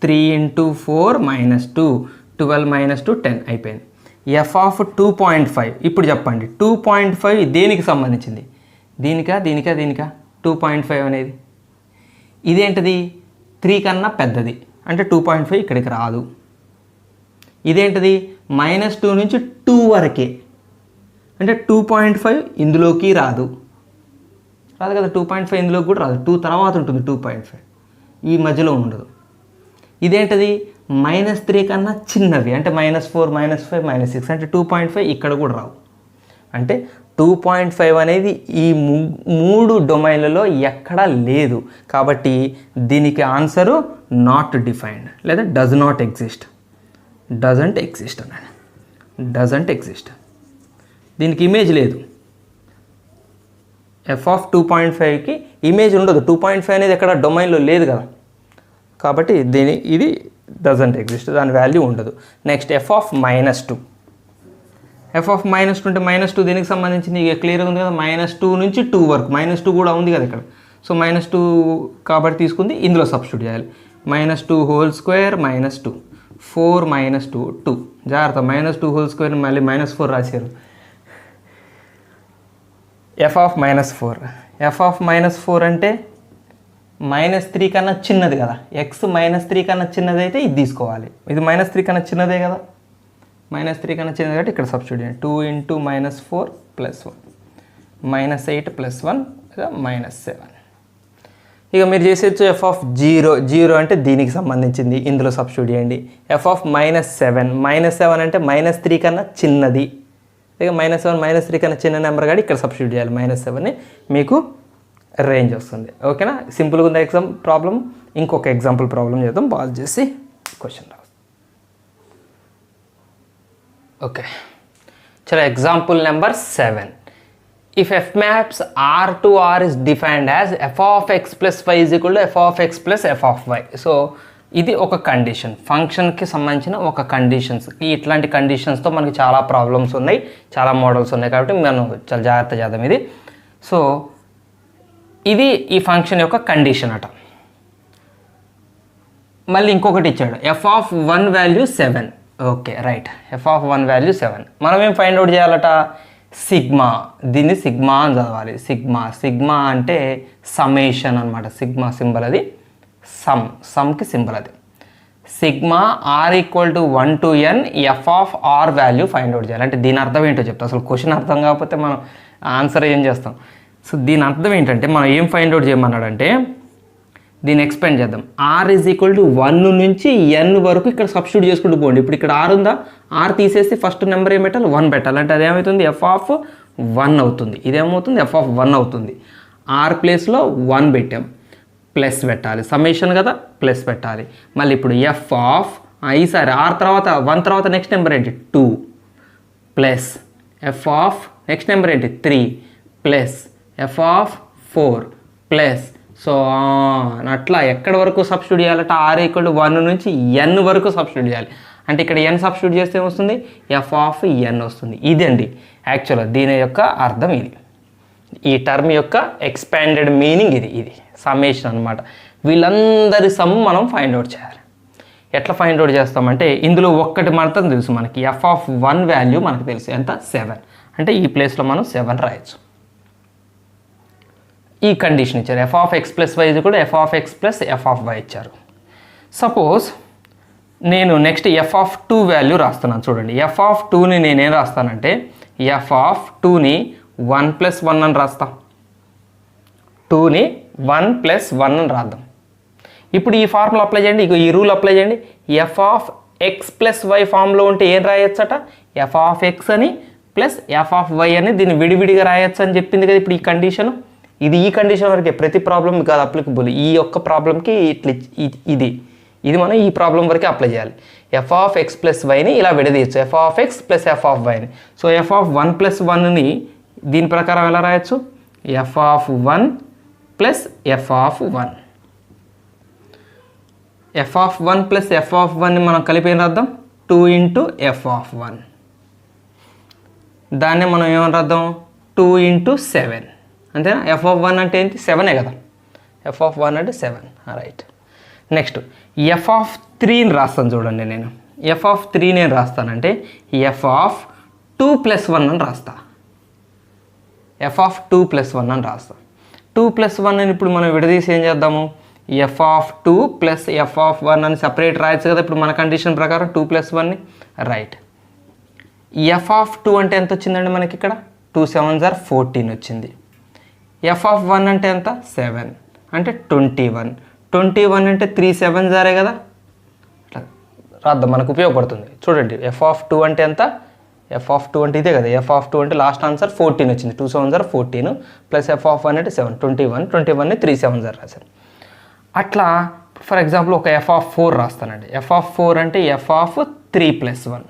3 × 4 - 2 12 - 2 10 అయిపోయింది. f(2.5) ఇప్పుడు చెప్పండి 2.5 దేనికి సంబంధించింది, దీనికా 2.5 అనేది ఇదేంటిది 3 కన్నా పెద్దది అంటే 2.5 ఇక్కడికి రాదు. ఇదేంటిది -2 నుంచి 2 వరకే అంటే 2.5 ఇందులోకి రాదు కదా, 2.5 ఇందులోకి కూడా రాదు, 2 తర్వాత ఉంటుంది 2.5, ఈ మధ్యలో ఉండదు. ఇదేంటిది -3 కన్నా చిన్నవి అంటే -4 -5 -6 అంటే 2.5 ఇక్కడ కూడా రావు. అంటే 2.5 అనేది ఈ 3 డొమైన్లలో ఎక్కడా లేదు కాబట్టి దీనికి ఆన్సరు నాట్ డిఫైన్డ్ లేదా డజంట్ ఎగ్జిస్ట్ అన్నాడు. డజంట్ ఎగ్జిస్ట్, దీనికి ఇమేజ్ లేదు. f(2.5కి ఇమేజ్ ఉండదు, 2.5 అనేది ఎక్కడ డొమైన్లో లేదు కదా, కాబట్టి ఇది డజంట్ ఎగ్జిస్ట్, దాని వాల్యూ ఉండదు. నెక్స్ట్ f(-2) అంటే -2 దీనికి సంబంధించింది ఇక క్లియర్గా ఉంది కదా, -2 నుంచి 2 వరకు, -2 కూడా ఉంది కదా ఇక్కడ. సో -2 కాబట్టి తీసుకుంది, ఇందులో సబ్స్టిట్యూట్ చేయాలి. -2 హోల్ స్క్వేర్ -2 4 - 2 2 జాగ్రత్త, -2 హోల్ స్క్వేర్ మళ్ళీ -4 రాశారు. f(-4) అంటే -3 కన్నా చిన్నది కదా, x -3 కన్నా చిన్నది అయితే ఇది తీసుకోవాలి. ఇది -3 కన్నా చిన్నదే కదా, -3 కన్నా చిన్నది కాబట్టి ఇక్కడ సబ్స్టిట్యూట్ చేయండి. 2 × -4 + 1 -8 + 1 -7. ఇక మీరు చేసేచ్చు f(0) అంటే దీనికి సంబంధించింది, ఇందులో సబ్స్టిట్యూట్ చేయండి. f(-7) అంటే -3 కన్నా చిన్నది, ఇక -7 -3 కన్నా చిన్న నెంబర్ కాబట్టి ఇక్కడ సబ్స్టిట్యూట్ చేయాలి. -7ని మీకు రేంజ్ వస్తుంది. ఓకేనా, సింపుల్గా ఉంది ప్రాబ్లం. ఇంకొక ఎగ్జాంపుల్ ప్రాబ్లం చేద్దాం, పాజ్ చేసి క్వశ్చన్ రాదు. ఓకే చలో, example number 7. If f maps R to R is defined as f(x + y) = f(x + f(y). So ఇది ఒక కండిషన్, ఫంక్షన్కి సంబంధించిన ఒక కండిషన్స్. ఇట్లాంటి కండిషన్స్తో మనకి చాలా ప్రాబ్లమ్స్ ఉన్నాయి, చాలా మోడల్స్ ఉన్నాయి కాబట్టి మనం చాలా జాగ్రత్త చేద్దాం ఇది. సో ఇది ఈ ఫంక్షన్ యొక్క కండిషన్ అట. మళ్ళీ ఇంకొకటి ఇచ్చాడు, f(1) value 7. Okay right, f(1) value 7. మనం ఏం ఫైండ్ అవుట్ చేయాలట, సిగ్మా. దీన్ని సిగ్మా అని చదవాలి. సిగ్మా అంటే సమ్మేషన్ అనమాట. సిగ్మా సింబల్ అది, సమ్కి సింబల్ అది. Sigma r = 1 to n f(r) value find out చేయాలి. అంటే దీని అర్థం ఏంటో చెప్తా. అసలు క్వశ్చన్ అర్థం కాకపోతే మనం ఆన్సర్ ఏం చేస్తాం. సో దీని అర్థం ఏంటంటే మనం ఏం ఫైండ్ అవుట్ చేయమన్నాడంటే, దీన్ని ఎక్స్పెండ్ చేద్దాం. r = 1 నుంచి n వరకు ఇక్కడ సబ్స్టిట్యూట్ చేసుకుంటూ పోండి. ఇప్పుడు ఇక్కడ r ఉందా, r తీసేసి ఫస్ట్ నెంబర్ ఏం పెట్టాలి, 1 పెట్టాలి. అంటే అదేమవుతుంది, f(1) అవుతుంది. ఇదేమవుతుంది, f(1) అవుతుంది. r ప్లేస్లో 1 పెట్టాం, ప్లస్ పెట్టాలి. సమ్మేషన్ కదా, ప్లస్ పెట్టాలి. మళ్ళీ ఇప్పుడు ఈసారి r తర్వాత 1 తర్వాత నెక్స్ట్ నెంబర్ ఏంటి, 2 ప్లస్ నెక్స్ట్ నెంబర్ ఏంటి, 3 ప్లస్ f(4) ప్లస్ సో అట్లా ఎక్కడి వరకు సబ్స్టిట్యూట్ చేయాలంటే r = 1 నుంచి n వరకు సబ్స్టిట్యూట్ చేయాలి. అంటే ఇక్కడ n సబ్స్టిట్యూట్ చేస్తే వస్తుంది, f(n) వస్తుంది. ఇదండి యాక్చువల్గా దీని యొక్క అర్థం. ఇది ఈ టర్మ్ యొక్క ఎక్స్పాండెడ్ మీనింగ్ ఇది. సమ్మేషన్ అనమాట. వీళ్ళందరి సమ్ మనం ఫైండ్ అవుట్ చేయాలి. ఎట్లా ఫైండ్ అవుట్ చేస్తామంటే ఇందులో ఒక్కటి మాత్రం తెలుసు మనకి, f(1) వాల్యూ మనకు తెలుసు ఎంత, 7. అంటే ఈ ప్లేస్లో మనం 7 రాయొచ్చు. ఈ కండిషన్ ఇచ్చారు, f(x + y) కూడా f(x + f(y) ఇచ్చారు. సపోజ్ నేను నెక్స్ట్ f(2) వాల్యూ రాస్తున్నాను. చూడండి, f(2)ని నేనేం రాస్తానంటే f(2)ని 1 + 1 అని రాస్తా. 2ని 1 + 1 అని రాద్దాం. ఇప్పుడు ఈ ఫార్ములా అప్లై చేయండి, ఈ రూల్ అప్లై చేయండి. f(x + y) ఫామ్లో ఉంటే ఏం రాయొచ్చట, f(x) అని ప్లస్ f(y) అని దీన్ని విడివిడిగా రాయొచ్చు అని చెప్పింది కదా ఇప్పుడు ఈ కండిషన్. ఈ కండిషన్ వరకే, ప్రతి ప్రాబ్లం కాదు అప్లికబుల్. ఈ ఒక్క ప్రాబ్లంకి ఇట్లా ఇది మనం ఈ ప్రాబ్లం వరకే అప్లై చేయాలి. f(x + y)ని ఇలా విడదీయచ్చు, f(x + f(y)ని. సో f(1 + 1)ని దీని ప్రకారం ఎలా రాయొచ్చు, f(1 + f(1). f(1 + f(1)ని మనం కలిపి ఏం రాద్దాం, 2 × f(1). దాన్ని మనం ఏమని రాద్దాం, 2 × 7. అంతేనా? f(1) అంటే ఏంటి, 7 కదా. f(1) అంటే 7. రైట్. నెక్స్ట్ f(3)ని రాస్తాను. చూడండి, నేను f(3)ని ఏం రాస్తానంటే f(2 + 1) అని రాస్తా. f(2 + 1) అని రాస్తా. 2 + 1 అని ఇప్పుడు మనం విడదీసి ఏం చేద్దాము, f(2 + f(1) అని సపరేట్ రాయొచ్చు కదా ఇప్పుడు మన కండిషన్ ప్రకారం 2 + 1ని. రైట్. f(2) అంటే ఎంత వచ్చిందండి మనకి ఇక్కడ, 2 × 7 = 14 వచ్చింది. f(1) అంటే ఎంత, 7 అంటే 21. 21 అంటే 3 × 7 = కదా. అట్లా రాద్దాం, మనకు ఉపయోగపడుతుంది. చూడండి, f(2) అంటే ఎంత, f(2) అంటే ఇదే కదా. f(2) అంటే లాస్ట్ ఆన్సర్ 14 వచ్చింది. 2 × 7 = 14 ప్లస్ f(1) అంటే 7, 21. 21ని 3 × 7 రాశాను. అట్లా ఫర్ ఎగ్జాంపుల్ ఒక f(4) రాస్తానండి. f(4) అంటే f(3 + 1)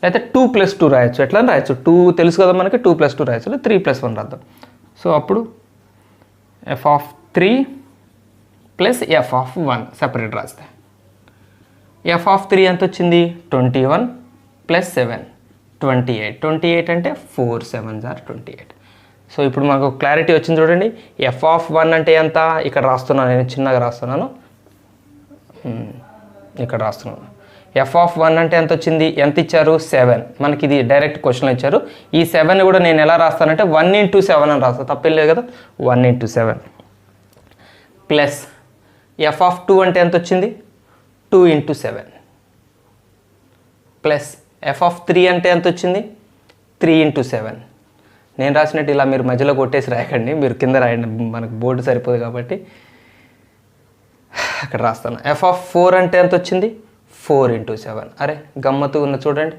అయితే 2 + 2 రాయొచ్చు. ఎట్లా రాయొచ్చు, 2 తెలుసు కదా మనకి, 2 + 2 రాయొచ్చు, 3 + 1 రాద్దాం. సో అప్పుడు f(3 + f(1) సపరేట్ రాస్తే f(3) ఎంత వచ్చింది, 21 + 7 28. 28 అంటే 4 × 7 = 28. సో ఇప్పుడు మనకు క్లారిటీ వచ్చింది. చూడండి, f(1) అంటే ఎంత, ఇక్కడ రాస్తున్నాను, నేను చిన్నగా రాస్తున్నాను, ఇక్కడ రాస్తున్నాను. f(1) అంటే ఎంత వచ్చింది, ఎంత ఇచ్చారు, 7. మనకి ఇది డైరెక్ట్ క్వశ్చన్లో ఇచ్చారు. ఈ 7ని కూడా నేను ఎలా రాస్తానంటే 1 × 7 అని రాస్తాను, తప్పేం లేదు కదా. 1 × 7 ప్లస్ f(2) అంటే ఎంత వచ్చింది, 2 × 7 ప్లస్ f(3) అంటే ఎంత వచ్చింది, 3 × 7. నేను రాసినట్టు ఇలా మీరు మధ్యలో కొట్టేసి రాయకండి, మీరు కింద రాయండి, మనకు బోర్డు సరిపోదు కాబట్టి అక్కడ రాస్తాను. f(4) అంటే ఎంత వచ్చింది, 4 × 7. అరే గమ్మత్తు ఉన్న చూడండి,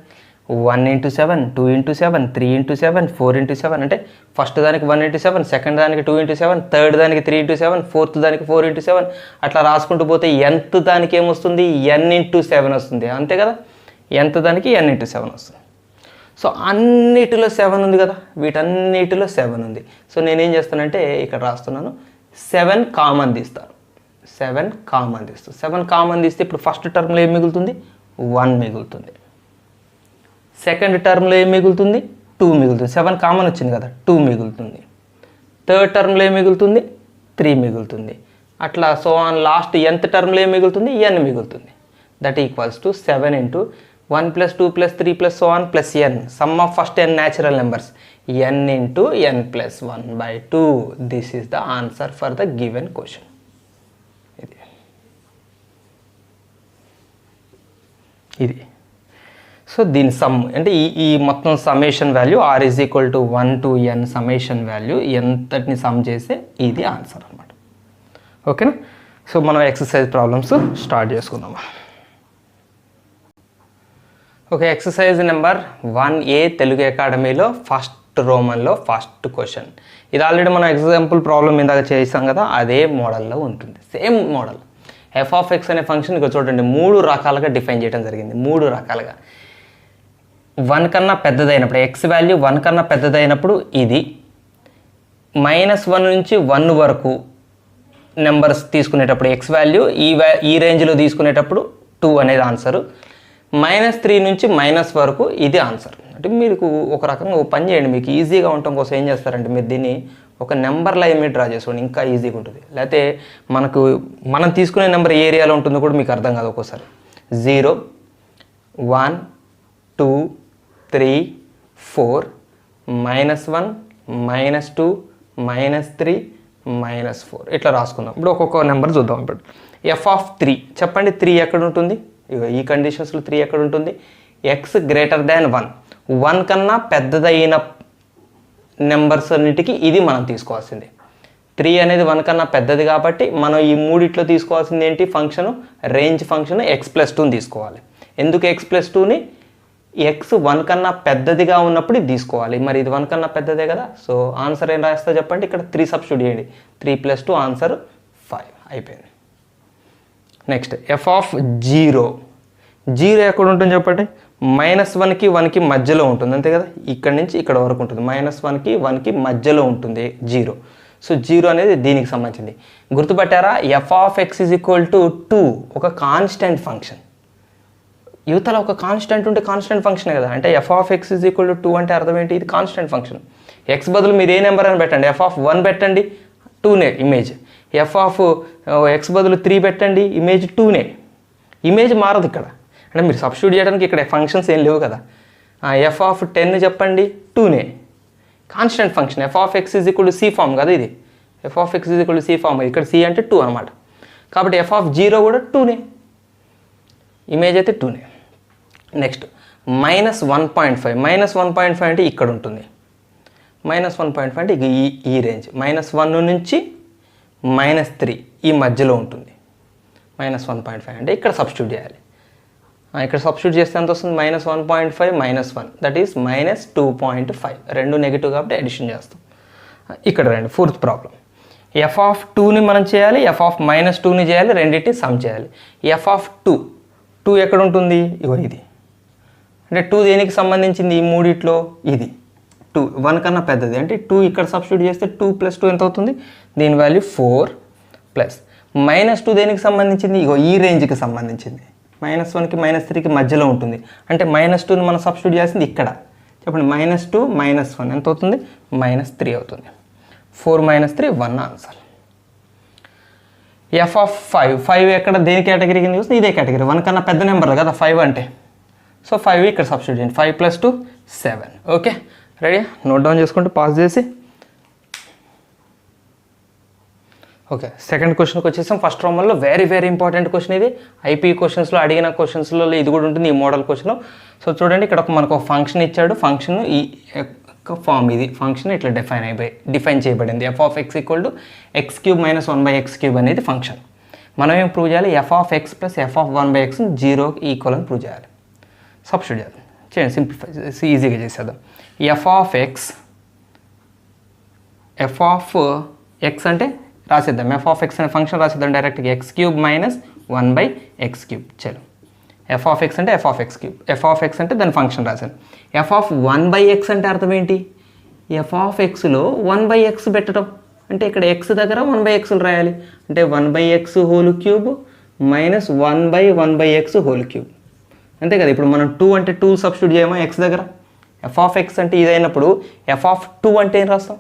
1 × 7, 2 × 7, 3 × 7, 4 × 7 అంటే ఫస్ట్ దానికి 1 × 7, సెకండ్ దానికి 2 × 7, థర్డ్ దానికి 3 × 7, ఫోర్త్ దానికి 4 × 7, అట్లా రాసుకుంటూ పోతే nth దానికి ఏమొస్తుంది, n × 7 వస్తుంది. అంతే కదా, nth దానికి n × 7 వస్తుంది. సో అన్నిటిలో 7 ఉంది కదా, వీటన్నిటిలో 7 ఉంది. సో నేనేం చేస్తానంటే ఇక్కడ రాస్తున్నాను, 7 కామన్ తీస్తాను. 7 కామన్ తీస్తాను. 7 కామన్ తీస్తే ఇప్పుడు ఫస్ట్ టర్మ్లో ఏం మిగులుతుంది, 1 మిగులుతుంది. సెకండ్ టర్మ్లో ఏం మిగులుతుంది, 2 మిగులుతుంది. 7 కామన్ వచ్చింది కదా, 2 మిగులుతుంది. థర్డ్ టర్మ్లో ఏం మిగులుతుంది, 3 మిగులుతుంది. అట్లా సో ఆన్ లాస్ట్ nth టర్మ్లో ఏం మిగులుతుంది, n మిగులుతుంది. That equals to 7 × 1 + 2 + 3 + so on plus n, sum of first n natural numbers, n × n + 1/2. This is the answer for the given question. ఇది సో దీని సమ్ అంటే ఈ మొత్తం summation value r = 1 to n summation value ఎంతటిని సమ్ చేస్తే ఇది ఆన్సర్ అనమాట. ఓకేనా. సో మనం ఎక్సర్సైజ్ ప్రాబ్లమ్స్ స్టార్ట్ చేసుకుందాం. Okay, exercise number 1A Telugu అకాడమీలో ఫస్ట్ రోమన్లో ఫస్ట్ క్వశ్చన్. ఇది ఆల్రెడీ మనం ఎగ్జాంపుల్ ప్రాబ్లం ఇందాక చేసాం కదా, అదే మోడల్లో ఉంటుంది, సేమ్ మోడల్. f(x) అనే ఫంక్షన్ ఇక్కడ చూడండి 3 రకాలుగా డిఫైన్ చేయడం జరిగింది. 3 రకాలుగా 1 కన్నా పెద్దదైనప్పుడు, x వాల్యూ 1 కన్నా పెద్దదైనప్పుడు ఇది, -1 నుంచి 1 వరకు నెంబర్స్ తీసుకునేటప్పుడు x వాల్యూ ఈ రేంజ్లో తీసుకునేటప్పుడు 2 అనేది ఆన్సరు, -3 నుంచి మైనస్ వరకు ఇది ఆన్సర్. అంటే మీకు ఒక రకంగా ఓ పని చేయండి, మీకు ఈజీగా ఉండటం కోసం ఏం చేస్తారంటే మీరు దీన్ని ఒక నెంబర్ లైన్ మీద డ్రా చేసుకోండి, ఇంకా ఈజీగా ఉంటుంది. లేకపోతే మనం తీసుకునే నెంబర్ ఏ ఏరియాలో ఉంటుందో కూడా మీకు అర్థం కాదు ఒక్కోసారి. 0 1 2 3 4 -1 -2 -3 -4 ఇట్లా రాసుకుందాం. ఇప్పుడు ఒక్కొక్క నెంబర్ చూద్దాం. ఇప్పుడు f(3) చెప్పండి, 3 ఎక్కడ ఉంటుంది? ఈ కండిషన్స్లో 3 ఎక్కడ ఉంటుంది? x గ్రేటర్ దాన్ 1, 1 కన్నా పెద్దదైన నెంబర్స్ అన్నిటికీ ఇది మనం తీసుకోవాల్సింది. 3 అనేది 1 కన్నా పెద్దది కాబట్టి మనం ఈ మూడిట్లో తీసుకోవాల్సింది ఏంటి? ఫంక్షను, రేంజ్ ఫంక్షన్ x+2ని తీసుకోవాలి. ఎందుకు x+2ని? x 1 కన్నా పెద్దదిగా ఉన్నప్పుడు ఇది తీసుకోవాలి. మరి ఇది 1 కన్నా పెద్దదే కదా, సో ఆన్సర్ ఏం రాస్తా చెప్పండి. ఇక్కడ 3 సబ్స్టిట్యూట్ చేయండి. 3 + 2 ఆన్సర్ 5 అయిపోయింది. Next f(0). 0 ఎక్కడ ఉంటుంది చెప్పండి? -1కి 1కి మధ్యలో ఉంటుంది, అంతే కదా. ఇక్కడ నుంచి ఇక్కడ వరకు ఉంటుంది. -1కి 1కి మధ్యలో ఉంటుంది 0. సో 0 అనేది దీనికి సంబంధించింది. గుర్తుపట్టారా? f(x) = 2 ఒక కాన్స్టెంట్ ఫంక్షన్. యువతల ఒక కాన్స్టెంట్ ఉంటే కాన్స్టెంట్ ఫంక్షన్ కదా. అంటే f(x) = 2 అంటే అర్థం ఏంటి? ఇది కాన్స్టెంట్ ఫంక్షన్. x బదులు మీరు ఏ నెంబర్ అని పెట్టండి. f(1) పెట్టండి, 2నే ఇమేజ్. f(x) బదులు 3 పెట్టండి, ఇమేజ్ 2నే. ఇమేజ్ మారదు ఇక్కడ. అంటే మీరు సబ్స్టిట్యూట్ చేయడానికి ఇక్కడ ఫంక్షన్స్ ఏం లేవు కదా. f(10) చెప్పండి, 2నే. Constant function. f(x) = C form కదా ఇది. f(x) = C form. ఇక్కడ C అంటే 2 అనమాట. కాబట్టి f(0) కూడా 2నే. ఇమేజ్ అయితే 2నే. నెక్స్ట్ -1.5. -1.5 అంటే ఇక్కడ ఉంటుంది. -1.5 అంటే ఈ రేంజ్. -1 నుంచి -3 ఈ మధ్యలో ఉంటుంది. -1.5 అంటే ఇక్కడ సబ్స్టిట్యూట్ చేయాలి. ఇక్కడ సబ్స్టిట్యూట్ చేస్తే ఎంత వస్తుంది? -1.5 -1 దట్ ఈస్ -2.5. రెండు నెగిటివ్ కాబట్టి అడిషన్ చేస్తాం. ఇక్కడ రండి, ఫోర్త్ ప్రాబ్లం. f(2)ని మనం చేయాలి, f(-2)ని చేయాలి, రెండింటిని సమ్ చేయాలి. f(2) ఎక్కడ ఉంటుంది? ఇగో ఇది. అంటే 2 దేనికి సంబంధించింది? ఈ మూడిట్లో ఇది 2 1 కన్నా పెద్దది. అంటే 2 ఇక్కడ సబ్స్టిట్యూట్ చేస్తే 2 + 2 ఎంత అవుతుంది? దీని వాల్యూ 4 ప్లస్ -2 దేనికి సంబంధించింది? ఇగో ఈ రేంజ్కి సంబంధించింది. -1కి -3కి మధ్యలో ఉంటుంది. అంటే -2ని మనం సబ్స్టిట్యూట్ చేసింది ఇక్కడ. చెప్పండి, -2 -1 ఎంత అవుతుంది? -3 అవుతుంది. 4 - 3 1 ఆన్సర్. f(5) ఎక్కడ దేని కేటగిరీ కింద చూస్తే ఇదే కేటగిరీ. 1 కన్నా పెద్ద నెంబర్ కదా 5 అంటే. సో 5 ఇక్కడ సబ్స్టిట్యూట్ చేయండి. 5 + 2 7. Okay, ready? నోట్ డౌన్ చేసుకుంటూ పాస్ చేసి. ఓకే, సెకండ్ క్వశ్చన్కి వచ్చేసాం. ఫస్ట్ రోమన్లో వెరీ ఇంపార్టెంట్ క్వశ్చన్ ఇది. ఐపీ క్వశ్చన్స్లో అడిగిన క్వశ్చన్స్లో ఇది కూడా ఉంటుంది, ఈ మోడల్ క్వశ్చన్. సో చూడండి, ఇక్కడ మనకు ఒక ఫంక్షన్ ఇచ్చాడు. ఫంక్షన్ ఈ ఫామ్ ఇది. ఫంక్షన్ ఇట్లా డిఫైన్ చేయబడింది. f(x) = x³ - 1/x³ అనేది ఫంక్షన్. మనం ఏం ప్రూవ్ చేయాలి? f(x) + f(1/x) 0కి ఈక్వల్ అని ప్రూవ్ చేయాలి. సబ్స్టిట్యూట్ చేయండి, సింప్లిఫై చేసి ఈజీగా చేసేద్దాం. f(x) అంటే రాసేద్దాం. f(x) అనే ఫంక్షన్ రాసేద్దాం డైరెక్ట్గా. x³ - 1/x³. చలో, f(x) అంటే f(x³). f(x) అంటే దాని ఫంక్షన్ రాశాను. f(1/x) అంటే అర్థం ఏంటి? f(x)లో 1/x పెట్టడం. అంటే ఇక్కడ x దగ్గర 1/x రాయాలి. అంటే 1/x³ - 1/1/x³. అంతే కదా. ఇప్పుడు మనం 2 అంటే 2 సబ్స్టిట్యూట్ చేయమా x దగ్గర? f(x) అంటే ఇదైనప్పుడు f(2) అంటే ఏం రాస్తాం?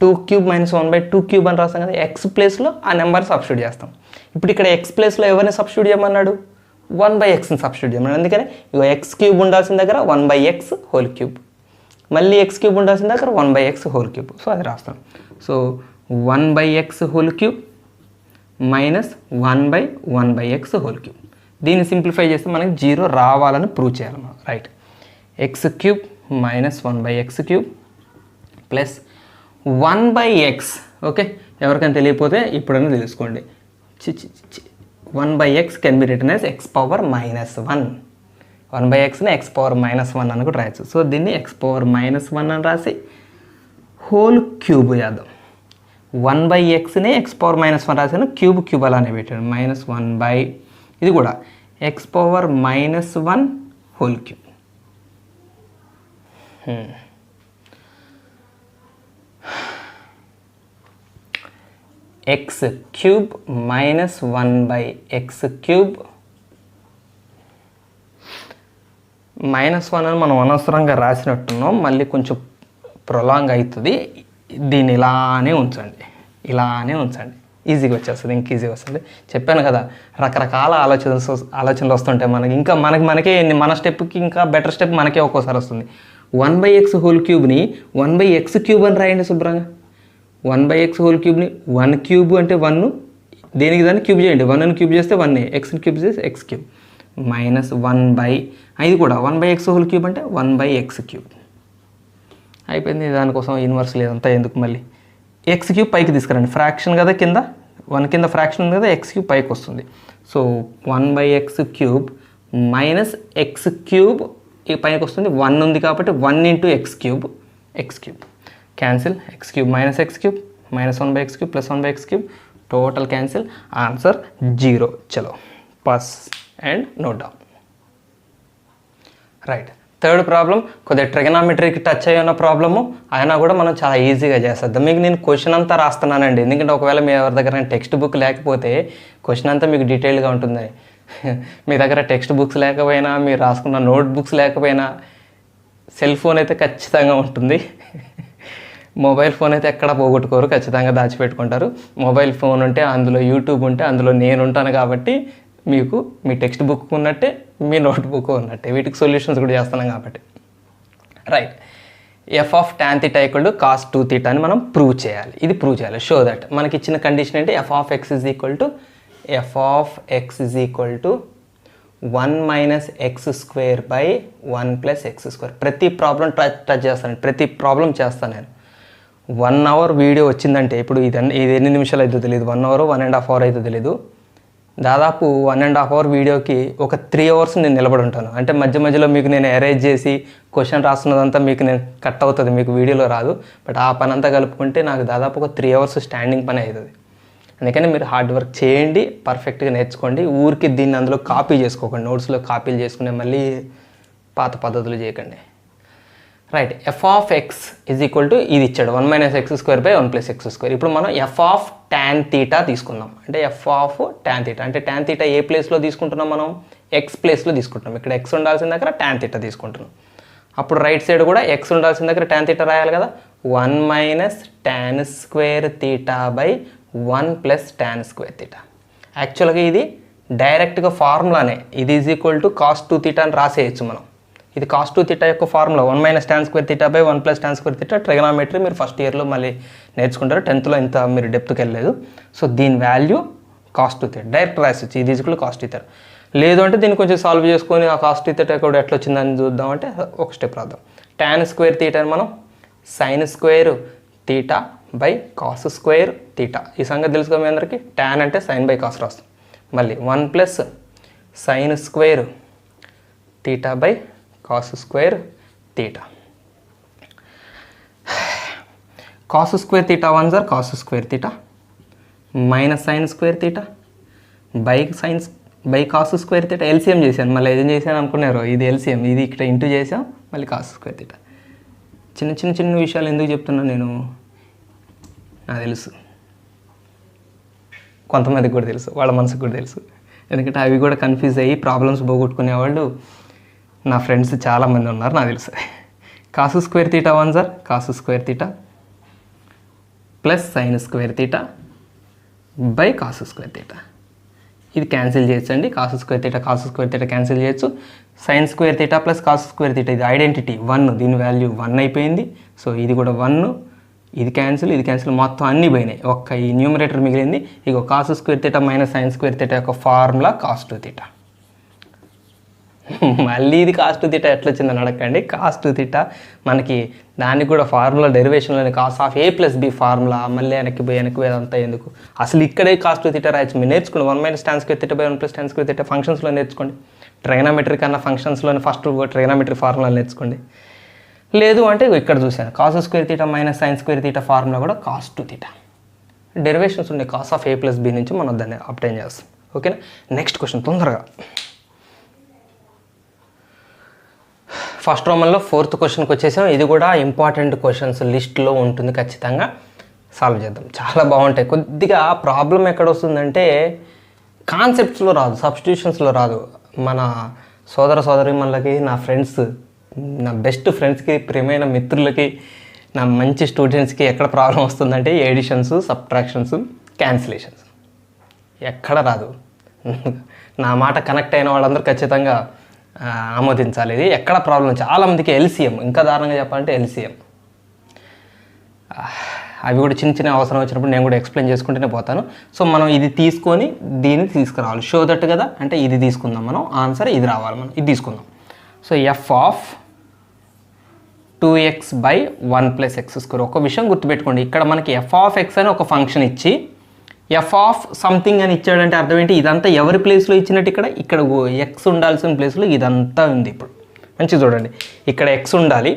2³ - 1/2³ అని రాస్తాం కదా. x ప్లేస్లో ఆ నెంబర్ సబ్స్టిట్యూట్ చేస్తాం. ఇప్పుడు ఇక్కడ x ప్లేస్లో ఎవరిని సబ్స్టిట్యూట్ చేయమన్నాడు? 1/xని సబ్స్టిట్యూట్ చేయమన్నాడు. అందుకని ఇగో x³ ఉండాల్సిన దగ్గర 1/x³. మళ్ళీ x³ ఉండాల్సిన దగ్గర 1/x³. సో అది రాస్తాం. So 1/x³ - 1/1/x³. దీన్ని సింప్లిఫై చేస్తే మనకి 0 రావాలని ప్రూవ్ చేయాలి మనం. Right, x³ - 1/x³ plus 1/x. Okay, ఎవరికైనా తెలియకపోతే ఇప్పుడైనా తెలుసుకోండి. 1/x can be written as x⁻−1. 1/xని x⁻−1 అని కూడా రాయచ్చు. సో దీన్ని x⁻−1 అని రాసి హోల్³ చేద్దాం. 1/xని x⁻−1 రాసాను, క్యూబ్ అలానే పెట్టాను. -1/, ఇది కూడా x⁻−1 హోల్³. x³ - 1/x³ -1 అని మనం అనవసరంగా రాసినట్టున్నాం, మళ్ళీ కొంచెం ప్రొలాంగ్ అవుతుంది. దీన్ని ఇలానే ఉంచండి, ఈజీగా వచ్చేస్తుంది, ఇంక ఈజీగా వస్తుంది. చెప్పాను కదా, రకరకాల ఆలోచనలు వస్తుంటాయి మనకి. ఇంకా మనకే మన స్టెప్కి ఇంకా బెటర్ స్టెప్ మనకే ఒక్కోసారి వస్తుంది. 1/x³ 1/x³ అని రాయండి శుభ్రంగా. 1/x³ 1 క్యూబ్ అంటే 1, దేనికి దాన్ని క్యూబ్ చేయండి. 1ని క్యూబ్ చేస్తే 1, xని క్యూబ్ చేస్తే x³ -1/, ఇది కూడా 1/x³ అంటే 1/x³ అయిపోయింది. దానికోసం ఇన్వర్స్ లేదంతా ఎందుకు, మళ్ళీ x³ పైకి తీసుకురండి, ఫ్రాక్షన్ కదా కింద, 1 కింద ఫ్రాక్షన్ ఉంది కదా, x³ పైకి వస్తుంది. సో 1/x³ -x³ ఈ పైకి వస్తుంది, 1 ఉంది కాబట్టి 1 × x³ cancel, x³ -x³ -1/x³ +1/x³ total cancel, answer 0. చలో pass and note down. Right, third problem కొద్దిగా ట్రిగనామెట్రీకి టచ్ అయ్యి ఉన్న ప్రాబ్లము, అయినా కూడా మనం చాలా ఈజీగా చేసేద్దాం. మీకు నేను క్వశ్చన్ అంతా రాస్తున్నానండి, ఎందుకంటే ఒకవేళ మీ ఎవరి దగ్గర టెక్స్ట్ బుక్ లేకపోతే క్వశ్చన్ అంతా మీకు డీటెయిల్గా ఉంటుంది. మీ దగ్గర టెక్స్ట్ బుక్స్ లేకపోయినా, మీరు రాసుకున్న నోట్ బుక్స్ లేకపోయినా, సెల్ ఫోన్ అయితే ఖచ్చితంగా ఉంటుంది. మొబైల్ ఫోన్ అయితే ఎక్కడ పోగొట్టుకోరు, ఖచ్చితంగా దాచిపెట్టుకుంటారు. మొబైల్ ఫోన్ ఉంటే అందులో యూట్యూబ్ ఉంటే అందులో నేను ఉంటాను కాబట్టి మీకు మీ టెక్స్ట్ బుక్ ఉన్నట్టే, మీ నోట్ బుక్ ఉన్నట్టే, వీటికి సొల్యూషన్స్ కూడా చేస్తున్నాం కాబట్టి. Right, f of tan θ = cos 2θ అని మనం ప్రూవ్ చేయాలి. ఇది ప్రూవ్ చేయాలి. షో దట్ మనకి ఇచ్చిన కండిషన్ ఏంటి, f of x = 1 - x² / 1 + x². ప్రతి ప్రాబ్లం టచ్ చేస్తాను, ప్రతి ప్రాబ్లం చేస్తాను నేను. 1 అవర్ వీడియో వచ్చిందంటే, ఇప్పుడు ఇది ఎన్ని నిమిషాలు అవుతుందో తెలియదు, 1 అవర్ 1.5 అవర్ అవుతుందో తెలీదు, దాదాపు 1.5 అవర్ వీడియోకి ఒక 3 అవర్స్ నేను నిలబడి ఉంటాను. అంటే మధ్య మధ్యలో మీకు నేను అరేంజ్ చేసి క్వశ్చన్ రాస్తున్నదంతా మీకు నేను కట్ అవుతుంది, మీకు వీడియోలో రాదు. బట్ ఆ పని అంతా కలుపుకుంటే నాకు దాదాపు ఒక 3 అవర్స్ స్టాండింగ్ పని అవుతుంది. అందుకని మీరు హార్డ్ వర్క్ చేయండి, పర్ఫెక్ట్గా నేర్చుకోండి. ఊరికి దీన్ని అందులో కాపీ చేసుకోకండి, నోట్స్లో కాపీలు చేసుకునే మళ్ళీ పాత పద్ధతులు చేయకండి. రైట్, f of x = ఇది ఇచ్చాడు, 1 - x² / 1 + x². ఇప్పుడు మనం f of tan θ తీసుకుందాం. అంటే f of tan θ అంటే tan θ ఏ ప్లేస్లో తీసుకుంటున్నాం మనం, x ప్లేస్లో తీసుకుంటున్నాం. ఇక్కడ x ఉండాల్సిన దగ్గర tan θ తీసుకుంటున్నాం. అప్పుడు రైట్ సైడ్ కూడా x ఉండాల్సిన దగ్గర tan θ రాయాలి కదా. 1 - tan² θ / 1 + tan² θ. యాక్చువల్గా ఇది డైరెక్ట్గా ఫార్ములానే, ఇది = cos 2θ అని రాసేయచ్చు మనం. ఇది cos 2θ యొక్క ఫార్ములా, 1 - tan² θ / 1 + tan² θ. ట్రిగనామెట్రీ మీరు ఫస్ట్ ఇయర్లో మళ్ళీ నేర్చుకుంటారు, 10th ఇంత మీరు డెప్త్కి వెళ్ళలేదు. సో దీని వాల్యూ cos 2θ డైరెక్ట్ రాసేయచ్చు, ఇది = cos θ. లేదు అంటే దీన్ని కొంచెం సాల్వ్ చేసుకొని ఆ cos 2θ కూడా ఎట్లా వచ్చిందని చూద్దామంటే ఒక స్టెప్ రాద్దాం. tan² θ అని మనం sin² θ / cos² θ. ఈ సంగతి తెలుసుకో మీ అందరికీ. tan అంటే sin / cos రాస్తాం. మళ్ళీ 1 + sin² θ / cos² θ. cos² θ 1s are cos² θ minus sin² θ by cos² θ. LCM చేశాను, మళ్ళీ ఏం చేశాను అనుకున్నారు, ఇది ఎల్సిఎం, ఇది ఇక్కడ ఇంటూ చేసాం, మళ్ళీ cos² θ. చిన్న విషయాలు ఎందుకు చెప్తున్నా నేను, నాకు తెలుసు, కొంతమందికి కూడా తెలుసు, వాళ్ళ మనసుకు కూడా తెలుసు. ఎందుకంటే అవి కూడా కన్ఫ్యూజ్ అయ్యి ప్రాబ్లమ్స్ పోగొట్టుకునే వాళ్ళు నా ఫ్రెండ్స్ చాలామంది ఉన్నారు, నాకు తెలుసు. cos² θ 1s are cos² θ plus sin² θ by cos² θ. ఇది క్యాన్సిల్ చేయొచ్చండి, cos² θ క్యాన్సిల్ చేయొచ్చు. sin² θ ప్లస్ cos² θ, ఇది ఐడెంటిటీ 1, దీని వాల్యూ 1 అయిపోయింది. సో ఇది కూడా 1, ఇది క్యాన్సిల్ మొత్తం అన్నీ పోయినాయి, ఒక్క ఈ న్యూమరేటర్ మిగిలింది. ఇక cos² θ మైనస్ sin² θ యొక్క ఫార్ములా cos 2θ. మళ్ళీ ఇది cos 2θ ఎట్లా వచ్చిందని అడగండి. cos 2θ మనకి దానికి కూడా ఫార్ములా డెరివేషన్లోని cos of a + b formula, మళ్ళీ వెనక్కి పోయి అదంతా ఎందుకు, అసలు ఇక్కడే cos 2θ రాయొచ్చు. మీరు నేర్చుకోండి, 1 - tan² θ / 1 + tan² θ ఫంక్షన్స్లో నేర్చుకోండి. ట్రైగనామెట్రీ కన్నా ఫంక్షన్స్లోని ఫస్ట్ ట్రైగనామెట్రీ ఫార్ములా నేర్చుకోండి. లేదు అంటే ఇక్కడ చూసాను cos² θ మైనస్ sin² θ ఫార్ములా కూడా cos 2θ. డెరివేషన్స్ ఉన్నాయి, cos ఆఫ్ a + b నుంచి మనం దాన్ని అప్టైన్ చేస్తాం. ఓకేనా, నెక్స్ట్ క్వశ్చన్ తొందరగా. ఫస్ట్ రోమన్లో 4th క్వశ్చన్కి వచ్చేసాం. ఇది కూడా ఇంపార్టెంట్ క్వశ్చన్స్ లిస్ట్లో ఉంటుంది, ఖచ్చితంగా సాల్వ్ చేద్దాం. చాలా బాగుంటాయి. కొద్దిగా ప్రాబ్లం ఎక్కడ వస్తుందంటే కాన్సెప్ట్స్లో రాదు, సబ్స్టిట్యూషన్స్లో రాదు, మన సోదర సోదరీమణులకి, నా ఫ్రెండ్స్, నా బెస్ట్ ఫ్రెండ్స్కి, ప్రియమైన మిత్రులకి, నా మంచి స్టూడెంట్స్కి ఎక్కడ ప్రాబ్లం వస్తుందంటే ఎడిషన్స్, సబ్ట్రాక్షన్స్, క్యాన్సిలేషన్స్. ఎక్కడ రాదు. నా మాట కనెక్ట్ అయిన వాళ్ళందరూ ఖచ్చితంగా ఆమోదించాలి. ఇది ఎక్కడ ప్రాబ్లం. చాలామందికి ఎల్సిఎం, ఇంకా దారుణంగా చెప్పాలంటే ఎల్సిఎం. అవి కూడా చిన్న చిన్న అవసరం వచ్చినప్పుడు నేను కూడా ఎక్స్ప్లెయిన్ చేసుకుంటూనే పోతాను. సో మనం ఇది తీసుకొని దీన్ని తీసుకురావాలి. షో దట్ కదా, అంటే ఇది తీసుకుందాం మనం, ఆన్సర్ ఇది రావాలి, మనం ఇది తీసుకుందాం. So F of 2x/1+x². ఒక విషయం గుర్తుపెట్టుకోండి, ఇక్కడ మనకి ఎఫ్ ఆఫ్ ఎక్స్ అని ఒక ఫంక్షన్ ఇచ్చి ఎఫ్ ఆఫ్ సంథింగ్ అని ఇచ్చాడంటే అర్థం ఏంటి? ఇదంతా ఎవరి ప్లేస్లో ఇచ్చినట్టు ఇక్కడ ఎక్స్ ఉండాల్సిన ప్లేస్లో ఇదంతా ఉంది. ఇప్పుడు మంచిగా చూడండి, ఇక్కడ ఎక్స్ ఉండాలి,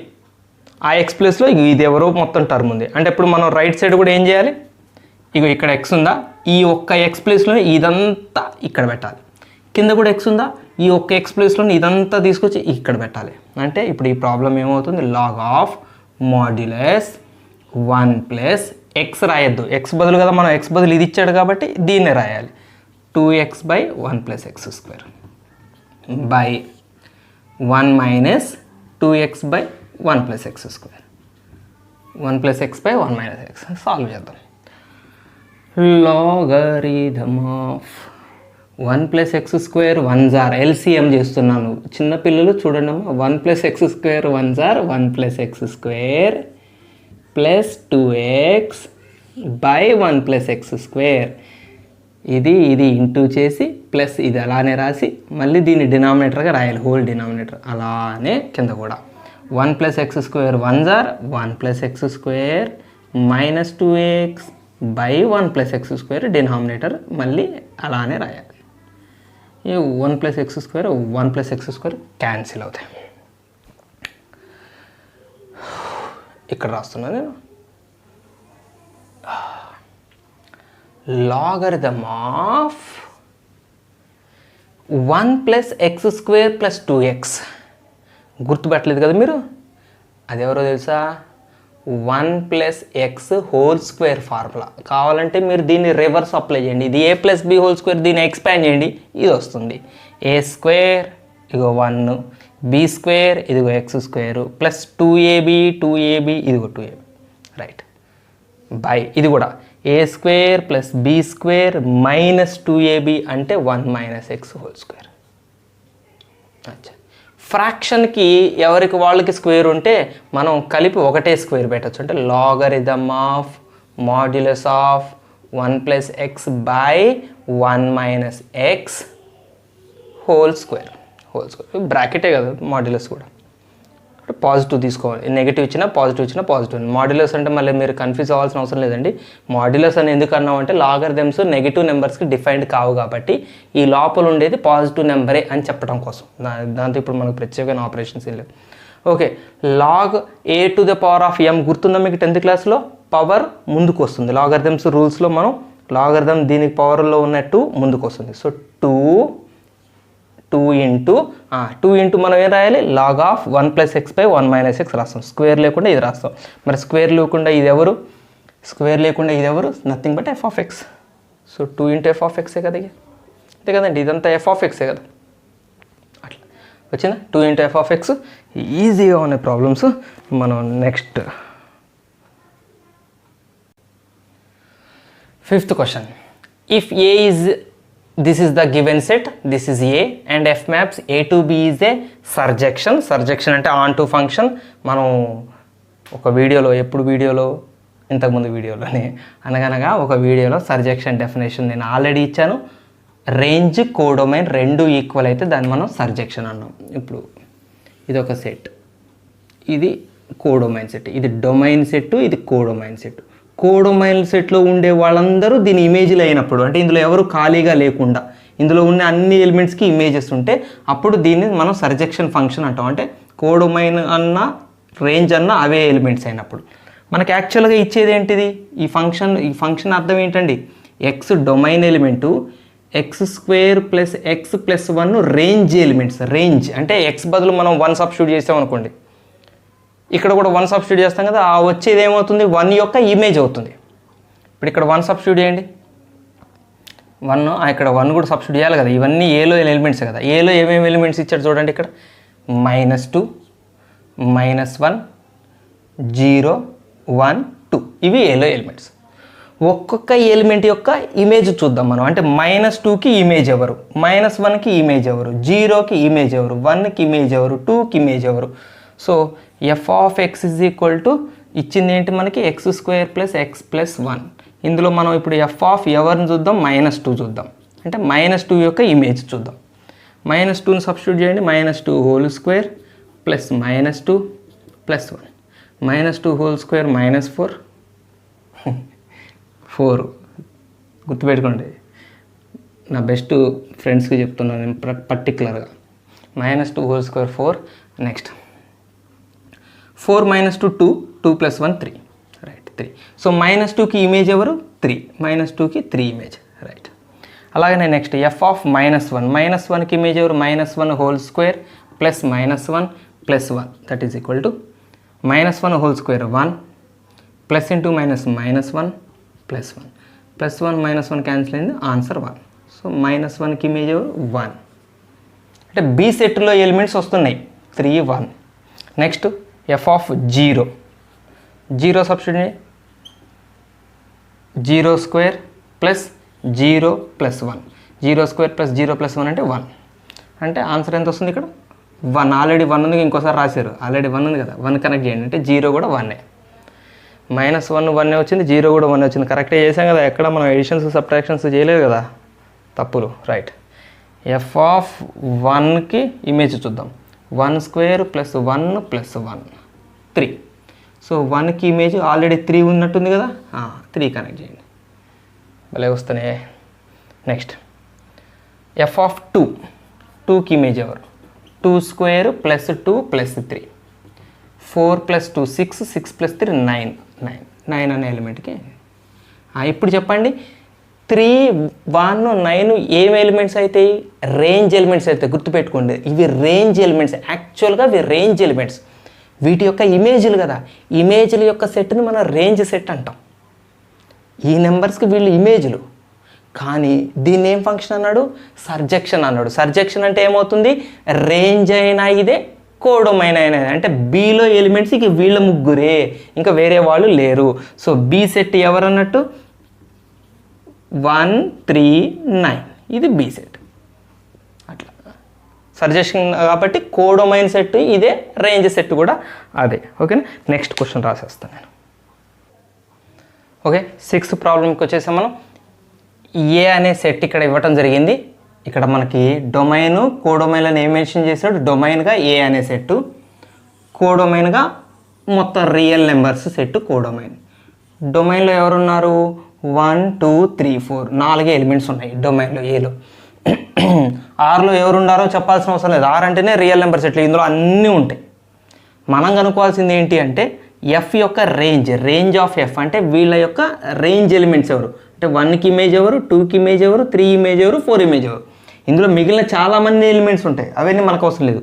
ఆ ఎక్స్ ప్లేస్లో ఇది ఎవరో మొత్తం టర్మ్ ఉంది. అంటే ఇప్పుడు మనం రైట్ సైడ్ కూడా ఏం చేయాలి? ఇగో ఇక్కడ ఎక్స్ ఉందా, ఈ ఒక్క ఎక్స్ ప్లేస్లో ఇదంతా ఇక్కడ పెట్టాలి. కింద కూడా ఎక్స్ ఉందా, ఈ ఒక్క ఎక్స్ ప్లేస్లో ఇదంతా తీసుకొచ్చి ఇక్కడ పెట్టాలి. అంటే ఇప్పుడు ఈ ప్రాబ్లం ఏమవుతుంది? log ఆఫ్ మాడ్యులస్ 1+x రాయొద్దు, ఎక్స్ బదులు కదా, మనం ఎక్స్ బదులు ఇది ఇచ్చాడు కాబట్టి దీన్నే రాయాలి. 2x/1+x² by 1 - 2x/1+x². 1+x/1 - x solve చేద్దాం. లాగరిథమ్ ఆఫ్ 1+x² 1 ఎల్సిఎం చేస్తున్నాను. చిన్నపిల్లలు చూడండి అమ్మా, 1+x² 1 1+x² ప్లస్ 2x/1+x². ఇది ఇంటూ చేసి ప్లస్ ఇది అలానే రాసి మళ్ళీ దీన్ని డినామినేటర్గా రాయాలి, హోల్ డినామినేటర్. అలానే కింద కూడా 1+x² 1 1+x² minus 2x/1+x² denominator మళ్ళీ అలానే రాయాలి. ఈ 1+x² 1+x² క్యాన్సిల్ అవుతాయి. ఇక్కడ రాస్తున్నాను నేను. Logarithm of 1+x² + 2x. గుర్తుపెట్టలేదు కదా మీరు? అదెవరో తెలుసా? 1+x² formula. కావాలంటే మీరు దీన్ని రివర్స్ అప్లై చేయండి. ఇది a+b² దీన్ని ఎక్స్పాండ్ చేయండి, ఇది వస్తుంది. a² ఇగో 1, b² ఇదిగో x² ప్లస్ 2ab ఇదిగో 2ab, రైట్, బై ఇది కూడా a² + b² మైనస్ 2ab అంటే 1 - x². అచ్చా, ఫ్రాక్షన్కి ఎవరికి వాళ్ళకి స్క్వేర్ ఉంటే మనం కలిపి ఒకటే స్క్వేర్ పెట్టచ్చు. అంటే logarithm of modulus of 1+x/1 - x whole square. బ్రాకెటే కదా మాడ్యులస్ కూడా. పాజిటివ్ తీసుకోవాలి, నెగిటివ్ ఇచ్చినా పాజిటివ్ ఇచ్చినా పాజిటివ్. మాడ్యులస్ అంటే మళ్ళీ మీరు కన్ఫ్యూజ్ అవ్వాల్సిన అవసరం లేదండి. మాడ్యులస్ అని ఎందుకు అన్నాం అంటే లాగరిథమ్స్ నెగిటివ్ నెంబర్స్కి డిఫైన్డ్ కావు కాబట్టి ఈ లోపల ఉండేది పాజిటివ్ నెంబరే అని చెప్పడం కోసం. దాంతో ఇప్పుడు మనకు ప్రత్యేకమైన ఆపరేషన్స్ ఏం లేవు. ఓకే, లాగ్ a⁴m గుర్తుందా మీకు 10th క్లాస్లో? పవర్ ముందుకు వస్తుంది. లాగరిథమ్స్ రూల్స్లో మనం లాగరిథమ్ దీనికి పవర్లో ఉన్నట్టు ముందుకు వస్తుంది. సో 2 ఇంటూ మనం ఏం రాయాలి? లాగ్ ఆఫ్ 1+x/1 - x రాస్తాం. స్క్వేర్ లేకుండా ఇది రాస్తాం. మరి స్క్వేర్ లేకుండా ఇది ఎవరు? Nothing but f(x). So 2 × f(x) కదా, అంతే కదండి, ఇదంతా f(x) కదా. అట్లా వచ్చిందా? 2 × f(x). ఈజీగా ఉన్నాయి ప్రాబ్లమ్స్. మనం next 5th question. If a is this is the given set, this is a and f maps a to b is a surjection. surjection అంటే onto function. మనం ఒక వీడియోలో, ఇంతకుముందు వీడియోలోనే అనగనగా ఒక వీడియోలో సర్జెక్షన్ డెఫినేషన్ నేను ఆల్రెడీ ఇచ్చాను. రేంజ్, కోడొమైన్ రెండు ఈక్వల్ అయితే దాన్ని మనం సర్జెక్షన్ అన్నాం. ఇప్పుడు ఇది ఒక సెట్, ఇది కోడొమైన్ సెట్, ఇది డొమైన్ సెట్, ఇది కోడొమైన్ సెట్. కోడొమైన్ సెట్లో ఉండే వాళ్ళందరూ దీని ఇమేజ్లు అయినప్పుడు, అంటే ఇందులో ఎవరు ఖాళీగా లేకుండా ఇందులో ఉన్న అన్ని ఎలిమెంట్స్కి ఇమేజెస్ ఉంటే అప్పుడు దీన్ని మనం సర్జెక్షన్ ఫంక్షన్ అంటాం. అంటే కోడొమైన్ అన్న రేంజ్ అన్న అవే ఎలిమెంట్స్ అయినప్పుడు. మనకి యాక్చువల్గా ఇచ్చేది ఏంటిది? ఈ ఫంక్షన్ అర్థం ఏంటండి? X domain element, x² + x + 1 range elements. Range అంటే ఎక్స్ బదులు మనం 1 సబ్స్టిట్యూట్ చేసాం అనుకోండి, ఇక్కడ కూడా 1 సబ్స్టిట్యూట్ చేస్తాం కదా, ఆ వచ్చేది ఏమవుతుంది? 1 యొక్క ఇమేజ్ అవుతుంది. ఇప్పుడు ఇక్కడ 1 సబ్స్టిట్యూట్ చేయండి, 1 ఇక్కడ 1 కూడా సబ్స్టిట్యూట్ చేయాలి కదా. ఇవన్నీ ఏలో ఎలిమెంట్స్ కదా. ఏలో ఏమేమి ఎలిమెంట్స్ ఇచ్చాడు చూడండి ఇక్కడ. -2 -1 0 1 2 ఇవి ఏలో ఎలిమెంట్స్. ఒక్కొక్క ఎలిమెంట్ యొక్క ఇమేజ్ చూద్దాం మనం. అంటే -2కి ఇమేజ్ ఎవరు, -1కి ఇమేజ్ ఎవరు, 0కి ఇమేజ్ ఎవరు, 1కి ఇమేజ్ ఎవరు, 2కి ఇమేజ్ ఎవరు. సో f(x) ఇచ్చింది ఏంటి మనకి, x² + x + 1. ఇందులో మనం ఇప్పుడు ఎవరిని చూద్దాం, -2 చూద్దాం. అంటే -2 యొక్క ఇమేజ్ చూద్దాం. -2ని సబ్స్టిట్యూట్ చేయండి. -2² + -2 + 1 -2² -4 గుర్తుపెట్టుకోండి. నా బెస్ట్ ఫ్రెండ్స్కి చెప్తున్నాను నేను పర్టికులర్గా. -2² 4. Next 4 - 2 2 2 + 1 3 right 3. సో -2కి ఇమేజ్ ఎవరు, 3. -2కి 3 ఇమేజ్ రైట్. అలాగనే నెక్స్ట్ f(-1) -1కి ఇమేజ్ ఎవరు, -1² + -1 + 1 that is equal to -1² 1 plus into minus -1 + 1 +1 -1 cancel అయింది, ఆన్సర్ 1. సో -1కి ఇమేజ్ ఎవరు, 1. అంటే బి సెట్లో ఎలిమెంట్స్ వస్తున్నాయి 3 1. నెక్స్ట్ f(0) 0 సబ్స్టిట్యూట్ 0² + 0 + 1 0² + 0 + 1 అంటే 1. అంటే ఆన్సర్ ఎంత వస్తుంది ఇక్కడ, 1. ఆల్రెడీ 1 ఉంది, ఇంకోసారి రాశారు. ఆల్రెడీ 1 ఉంది కదా, 1 కనెక్ట్ చేయండి. అంటే 0 కూడా 1. -1 1 వచ్చింది, 0 కూడా 1 వచ్చింది. కరెక్టే చేసాం కదా. ఎక్కడ మనం ఎడిషన్స్ సబ్ట్రాక్షన్స్ చేయలేదు కదా, తప్పులు రైట్. f(1)కి ఇమేజ్ చూద్దాం. 1² + 1 + 1 3. సో 1కి ఇమేజ్ ఆల్రెడీ 3 ఉన్నట్టుంది కదా, 3 కనెక్ట్ చేయండి, భలే వస్తున్నాయి. నెక్స్ట్ f(2) 2కి ఇమేజ్ ఎవరు, 2² + 2 + 3 4 + 2 6 6 + 3 9 9 అనే ఎలిమెంట్కి. ఇప్పుడు చెప్పండి, 3 1 9 ఏం ఎలిమెంట్స్ అవుతాయి, రేంజ్ ఎలిమెంట్స్ అయితే. గుర్తుపెట్టుకోండి, ఇవి రేంజ్ ఎలిమెంట్స్. యాక్చువల్గా ఇవి రేంజ్ ఎలిమెంట్స్. వీటి యొక్క ఇమేజ్లు కదా, ఇమేజ్ల యొక్క సెట్ని మనం రేంజ్ సెట్ అంటాం. ఈ నెంబర్స్కి వీళ్ళు ఇమేజ్లు. కానీ దీన్ని ఏం ఫంక్షన్ అన్నాడు, సర్జెక్షన్ అన్నాడు. సర్జెక్షన్ అంటే ఏమవుతుంది, రేంజ్ అయినా ఇదే, కోడొమైన్ అయినా ఇదే. అంటే బీలో ఎలిమెంట్స్ ఇక వీళ్ళ ముగ్గురే, ఇంకా వేరే వాళ్ళు లేరు. సో బి సెట్ ఎవరు అన్నట్టు, 1 3 9 ఇది బి సెట్. అట్లా సర్జెక్షన్ కాబట్టి కోడొమైన్ సెట్ ఇదే, రేంజ్ సెట్ కూడా అదే. ఓకేనా, నెక్స్ట్ క్వశ్చన్ రాసేస్తాను నేను. ఓకే, 6th ప్రాబ్లంకి వచ్చేసాం మనం. ఏ అనే సెట్ ఇక్కడ ఇవ్వటం జరిగింది. ఇక్కడ మనకి డొమైన్, కోడొమైన్లను ఏం మెన్షన్ చేశాడు, డొమైన్గా ఏ అనే సెట్టు, కోడొమైన్గా మొత్తం రియల్ నెంబర్స్ సెట్ కోడొమైన్. డొమైన్లో ఎవరున్నారు, 1 2 3 4 4 ఎలిమెంట్స్ ఉన్నాయి డొమైన్లో ఏలో. ఆర్లో ఎవరు ఉన్నారో చెప్పాల్సిన అవసరం లేదు. ఆర్ అంటేనే రియల్ నెంబర్ సెట్లు, ఇందులో అన్నీ ఉంటాయి. మనం కనుక్కోవాల్సింది ఏంటి అంటే ఎఫ్ యొక్క రేంజ్ ఆఫ్ ఎఫ్ అంటే వీళ్ళ యొక్క రేంజ్ ఎలిమెంట్స్ ఎవరు. అంటే 1కి ఇమేజ్ ఎవరు, 2కి ఇమేజ్ ఎవరు, 3 ఇమేజ్ ఎవరు, 4 ఇమేజ్ ఎవరు. ఇందులో మిగిలిన చాలామంది ఎలిమెంట్స్ ఉంటాయి, అవన్నీ మనకు అవసరం లేదు.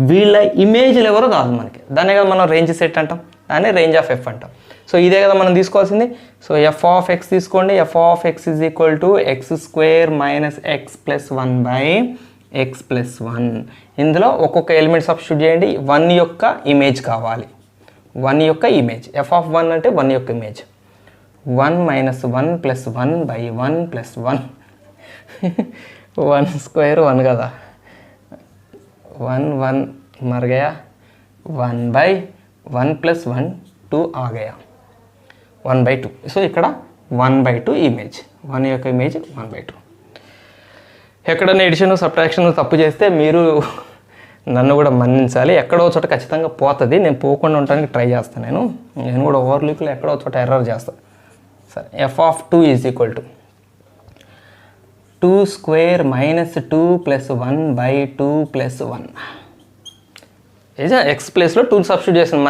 వీళ్ళ ఇమేజ్లు ఎవరో కాదు మనకి, దాన్నే కదా మనం రేంజ్ సెట్ అంటాం, దాన్ని రేంజ్ ఆఫ్ ఎఫ్ అంటాం. సో ఇదే కదా మనం తీసుకోవాల్సింది. సో f(x) తీసుకోండి. f(x) = x² - x + 1/x + 1. ఇందులో ఒక్కొక్క ఎలిమెంట్ సబ్స్టిట్యూట్ చేయండి. 1 యొక్క ఇమేజ్ కావాలి, 1 యొక్క ఇమేజ్. f(1) అంటే 1 యొక్క ఇమేజ్. 1 - 1 + 1/1 + 1 1² 1 కదా, 1 1 मर गया, 1/1 + 1 2 आ गया, 1/2. సో ఇక్కడ 1/2 ఇమేజ్, 1 యొక్క ఇమేజ్ 1/2. ఎక్కడన్నా ఎడిషన్ సబ్ట్రాక్షన్ తప్పు చేస్తే మీరు నన్ను కూడా మన్నించాలి. ఎక్కడో చోట ఖచ్చితంగా పోతుంది, నేను పోకుండా ఉండడానికి ట్రై చేస్తాను. నేను కూడా ఓవర్లుక్లో ఎక్కడో చోట ఎర్రర్ చేస్తాను. సరే, f(2) = 2² - 2 + 1/2 + 1. ఎక్స్ ప్లేస్లో 2 సబ్స్టిట్యూట్ చేస్తాను.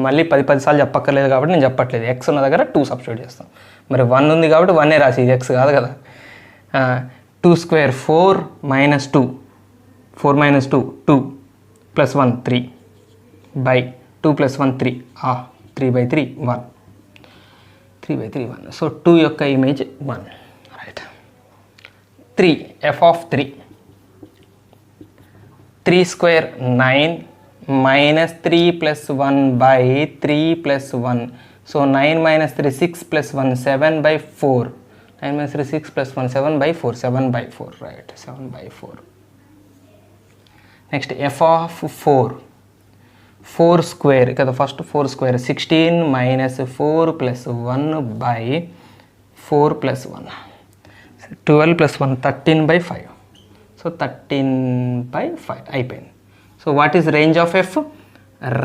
మళ్ళీ 10 సార్లు చెప్పక్కర్లేదు కాబట్టి నేను చెప్పట్లేదు. ఎక్స్ ఉన్న దగ్గర 2 సబ్స్టిట్యూట్ చేస్తాం. మరి 1 ఉంది కాబట్టి 1 రాసి, ఇది ఎక్స్ కాదు కదా. 2² 4 - 2 4 - 2 2 + 1 3 2 + 1 3 3/3 1 3/3 1. సో 2 యొక్క image 1 right. 3 f of 3 3 square 9 minus 3 plus 1 by 3 plus 1. So 9 minus 3 6 plus 1 7 by 4. 9 minus 3 6 plus 1 7 by 4. 7 by 4, right? 7 by 4. Next f of 4. 4 square, because the first 4 square 16 minus 4 plus 1 by 4 plus 1. 12 plus 1 13 by 5. So 13 by 5 అయిపోయింది. So what is range of f?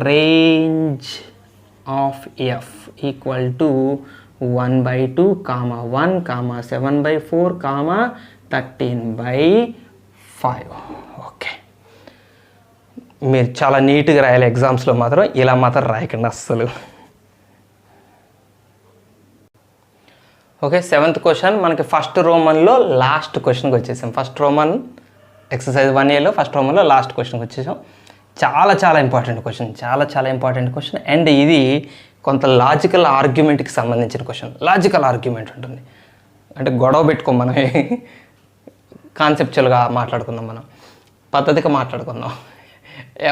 Range of f equal to 1 by 2 comma 1 comma 7 by 4 comma 13 by 5. Okay, మీరు చాలా నీట్గా రాయాలి ఎగ్జామ్స్లో, మాత్రం ఇలా మాత్రం రాయకండి అస్సలు. ఓకే, 7th క్వశ్చన్ మనకి ఫస్ట్ రోమన్లో లాస్ట్ క్వశ్చన్కి వచ్చేసాం. ఫస్ట్ రోమన్ ఎక్సర్సైజ్ 1Aలో ఫస్ట్ రోమన్లో లాస్ట్ క్వశ్చన్కి వచ్చేసాం. చాలా ఇంపార్టెంట్ క్వశ్చన్, చాలా ఇంపార్టెంట్ క్వశ్చన్. అండ్ ఇది కొంత లాజికల్ ఆర్గ్యుమెంట్కి సంబంధించిన క్వశ్చన్. లాజికల్ ఆర్గ్యుమెంట్ ఉంటుంది అంటే గొడవ పెట్టుకోం, మనం కాన్సెప్చువల్గా మాట్లాడుకుందాం, మనం పద్ధతిగా మాట్లాడుకుందాం.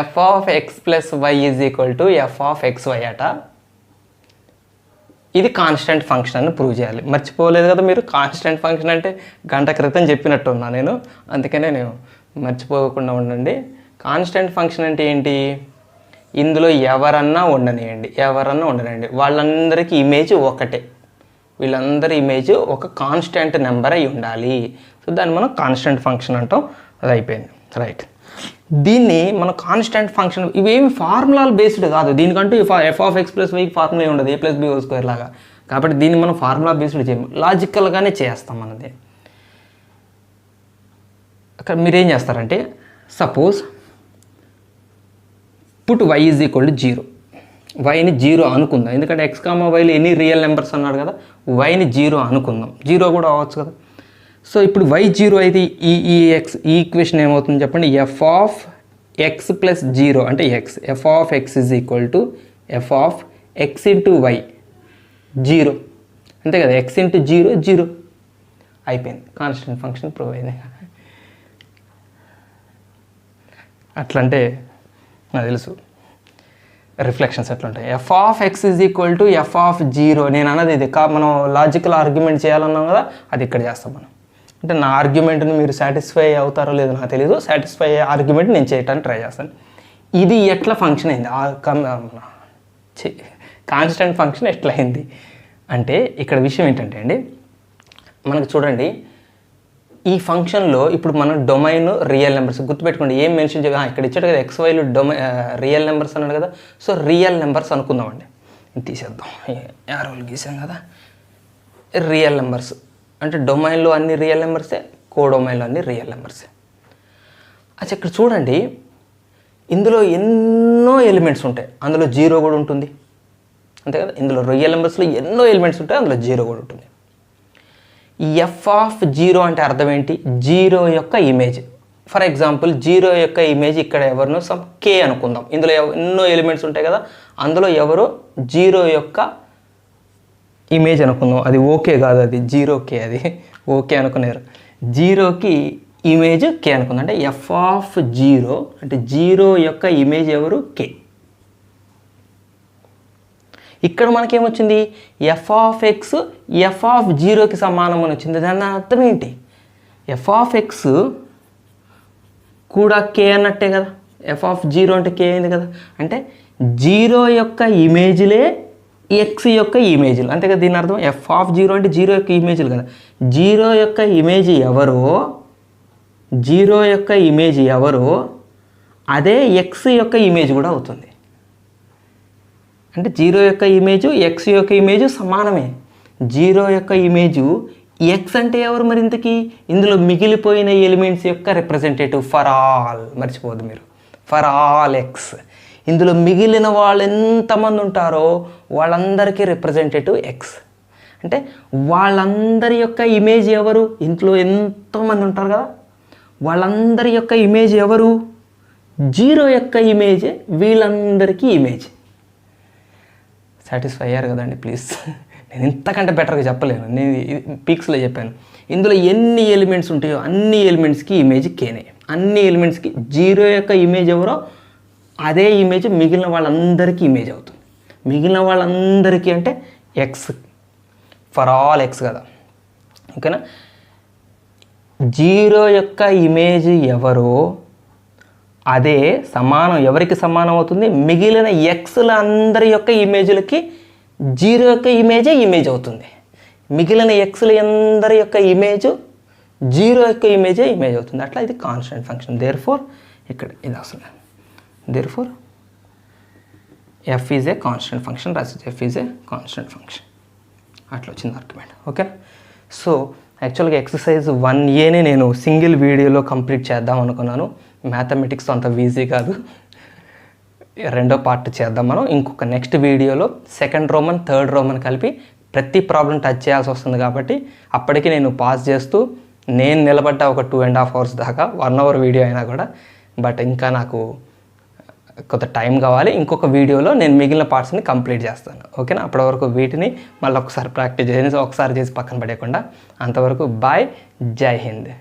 f of x plus y is equal to f of xy అట. ఇది కాన్స్టెంట్ ఫంక్షన్ అని ప్రూవ్ చేయాలి. మర్చిపోలేదు కదా మీరు, కాన్స్టెంట్ ఫంక్షన్ అంటే గంట క్రితం చెప్పినట్టున్నా నేను, అందుకనే నేను మర్చిపోకుండా ఉండండి. కాన్స్టెంట్ ఫంక్షన్ అంటే ఏంటి? ఇందులో ఎవరన్నా ఉండనియండి, వాళ్ళందరికీ ఇమేజ్ ఒకటే, వీళ్ళందరి ఇమేజ్ ఒక కాన్స్టెంట్ నెంబర్ అయి ఉండాలి. సో దాన్ని మనం కాన్స్టెంట్ ఫంక్షన్ అంటాం. అది అయిపోయింది, రైట్. దీన్ని మన కాన్స్టెంట్ ఫంక్షన్, ఇవేమి ఫార్ములాలు బేస్డ్ కాదు. దీనికంటూ ఎఫ్ ఆఫ్ ఎక్స్ ప్లస్ వైకి ఫార్ములా ఉండదు, a plus b whole square లాగా. కాబట్టి దీన్ని మనం ఫార్ములా బేస్డ్ చేయము, లాజికల్గానే చేస్తాం మనది. అక్కడ మీరేం చేస్తారంటే, suppose put y is equal to 0. వైని 0 అనుకుందాం, ఎందుకంటే ఎక్స్ కామా వైలో ఎన్ని రియల్ నెంబర్స్ అన్నాడు కదా, వైని 0 అనుకుందాం. 0 కూడా అవ్వచ్చు కదా. సో ఇప్పుడు y 0 అయితే ఈ ఈక్వేషన్ ఏమవుతుంది చెప్పండి? ఎఫ్ ఆఫ్ ఎక్స్ ప్లస్ 0 అంటే x, f of x is equal to f of x into y 0 అంతే కదా. ఎక్స్ ఇంటూ 0 అయిపోయింది, కాన్స్టెంట్ ఫంక్షన్ ప్రూవ్ అయింది. అట్లంటే నాకు తెలుసు రిఫ్లెక్షన్స్ ఎట్లుంటాయి. F of x is equal to f of 0. నేను అన్నది ఇది మనం లాజికల్ ఆర్గ్యుమెంట్ చేయాలన్నాం కదా, అది ఇక్కడ చేస్తాం మనం. అంటే నా ఆర్గ్యుమెంట్ని మీరు సాటిస్ఫై అవుతారో లేదో నాకు తెలియదు, సాటిస్ఫై అయ్యే ఆర్గ్యుమెంట్ నేను చేయడానికి ట్రై చేస్తాను. ఇది ఎట్లా ఫంక్షన్ అయింది, కాన్స్టెంట్ ఫంక్షన్ ఎట్లా అయింది అంటే, ఇక్కడ విషయం ఏంటంటే అండి, మనకు చూడండి ఈ ఫంక్షన్లో ఇప్పుడు మనం డొమైన్ రియల్ నెంబర్స్ గుర్తుపెట్టుకోండి. ఏం మెన్షన్ చేయాలి, ఇక్కడ ఇచ్చాడు కదా ఎక్స్ వైలు రియల్ నెంబర్స్ అన్నాడు కదా. సో రియల్ నెంబర్స్ అనుకుందామండి, తీసేద్దాం, యారోలు గీసాం కదా. రియల్ నెంబర్స్ అంటే డొమైన్లో అన్ని రియల్ నెంబర్సే, కోడొమైన్లో అన్ని రియల్ నెంబర్సే. అచ్చా ఇక్కడ చూడండి, ఇందులో ఎన్నో ఎలిమెంట్స్ ఉంటాయి, అందులో 0 కూడా ఉంటుంది అంతే కదా. ఇందులో రియల్ నెంబర్స్లో ఎన్నో ఎలిమెంట్స్ ఉంటాయి, అందులో 0 కూడా ఉంటుంది. ఎఫ్ ఆఫ్ 0 అంటే అర్థం ఏంటి? 0 యొక్క ఇమేజ్. ఫర్ ఎగ్జాంపుల్ 0 యొక్క ఇమేజ్ ఇక్కడ ఎవరినో సమ్ కే అనుకుందాం. ఇందులో ఎన్నో ఎలిమెంట్స్ ఉంటాయి కదా, అందులో ఎవరో 0 యొక్క ఇమేజ్ అనుకుందాం. అది ఓకే కాదు, అది 0K, అది ఓకే అనుకున్నారు. 0కి ఇమేజ్ కే అనుకుందాం. అంటే ఎఫ్ ఆఫ్ 0 అంటే 0 యొక్క ఇమేజ్ ఎవరు? కే. ఇక్కడ మనకేమొచ్చింది? F of x f of 0కి సమానం అని వచ్చింది. దాని అర్థం ఏంటి? ఎఫ్ ఆఫ్ ఎక్స్ కూడా కే అన్నట్టే కదా. ఎఫ్ ఆఫ్ 0 అంటే కే అయింది కదా. అంటే 0 యొక్క ఇమేజ్లే ఎక్స్ యొక్క ఇమేజ్లు అంతే కదా. దీని అర్థం ఎఫ్ ఆఫ్ 0 అంటే 0 యొక్క ఇమేజ్లు కదా. 0 యొక్క ఇమేజ్ ఎవరో, 0 యొక్క ఇమేజ్ ఎవరో అదే ఎక్స్ యొక్క ఇమేజ్ కూడా అవుతుంది. అంటే 0 యొక్క ఇమేజు ఎక్స్ యొక్క ఇమేజు సమానమే. 0 యొక్క ఇమేజు ఎక్స్ అంటే ఎవరు మరి ఇంతకీ? ఇందులో మిగిలిపోయిన ఎలిమెంట్స్ యొక్క రిప్రజెంటేటివ్ ఫర్ ఆల్, మర్చిపోవద్దు మీరు, ఫర్ ఆల్ ఎక్స్. ఇందులో మిగిలిన వాళ్ళు ఎంతమంది ఉంటారో వాళ్ళందరికీ రిప్రజెంటేటివ్ ఎక్స్. అంటే వాళ్ళందరి యొక్క ఇమేజ్ ఎవరు? ఇంట్లో ఎంతోమంది ఉంటారు కదా, వాళ్ళందరి యొక్క ఇమేజ్ ఎవరు? 0 యొక్క ఇమేజే వీళ్ళందరికీ ఇమేజ్. సాటిస్ఫై అయ్యారు కదండి? ప్లీజ్ నేను ఇంతకంటే బెటర్గా చెప్పలేను, నేను పీక్స్లో చెప్పాను. ఇందులో ఎన్ని ఎలిమెంట్స్ ఉంటాయో అన్ని ఎలిమెంట్స్కి ఇమేజ్ కేనే. అన్ని ఎలిమెంట్స్కి 0 యొక్క ఇమేజ్ ఎవరో అదే ఇమేజ్ మిగిలిన వాళ్ళందరికీ ఇమేజ్ అవుతుంది. మిగిలిన వాళ్ళందరికీ అంటే ఎక్స్, ఫర్ ఆల్ ఎక్స్ కదా, ఓకేనా. 0 యొక్క ఇమేజ్ ఎవరో అదే సమానం, ఎవరికి సమానం అవుతుంది, మిగిలిన ఎక్స్ల అందరి యొక్క ఇమేజ్లకి 0 యొక్క ఇమేజ్ అవుతుంది. మిగిలిన ఎక్స్ల అందరి యొక్క ఇమేజ్ 0 యొక్క ఇమేజ్ అవుతుంది. అట్లా ఇది కాన్స్టెంట్ ఫంక్షన్. దేర్ఫోర్ ఇక్కడ ఇది అసలు therefore f is a constant function, రాసి f is a constant function. అట్లా వచ్చింది ఆర్గ్యుమెంట్, ఓకే. సో యాక్చువల్గా ఎక్సర్సైజ్ 1Aని నేను సింగిల్ వీడియోలో కంప్లీట్ చేద్దాం అనుకున్నాను. మ్యాథమెటిక్స్ అంత ఈజీ కాదు, రెండో పార్ట్ చేద్దాం మనం ఇంకొక నెక్స్ట్ వీడియోలో. సెకండ్ రోమన్ థర్డ్ రోమన్ కలిపి ప్రతి ప్రాబ్లం టచ్ చేయాల్సి వస్తుంది కాబట్టి అప్పటికి నేను పాస్ చేస్తూ నేను నిలబడ్డ ఒక 2.5 hours దాకా, 1 hour వీడియో అయినా కూడా. బట్ ఇంకా నాకు కొంత టైం కావాలి. ఇంకొక వీడియోలో నేను మిగిలిన పార్ట్స్ని కంప్లీట్ చేస్తాను, ఓకేనా. అప్పటి వరకు వీటిని మళ్ళీ ఒకసారి ప్రాక్టీస్ చేసి ఒకసారి చేసి పక్కన పడేయకుండా. అంతవరకు బాయ్, జై హింద్.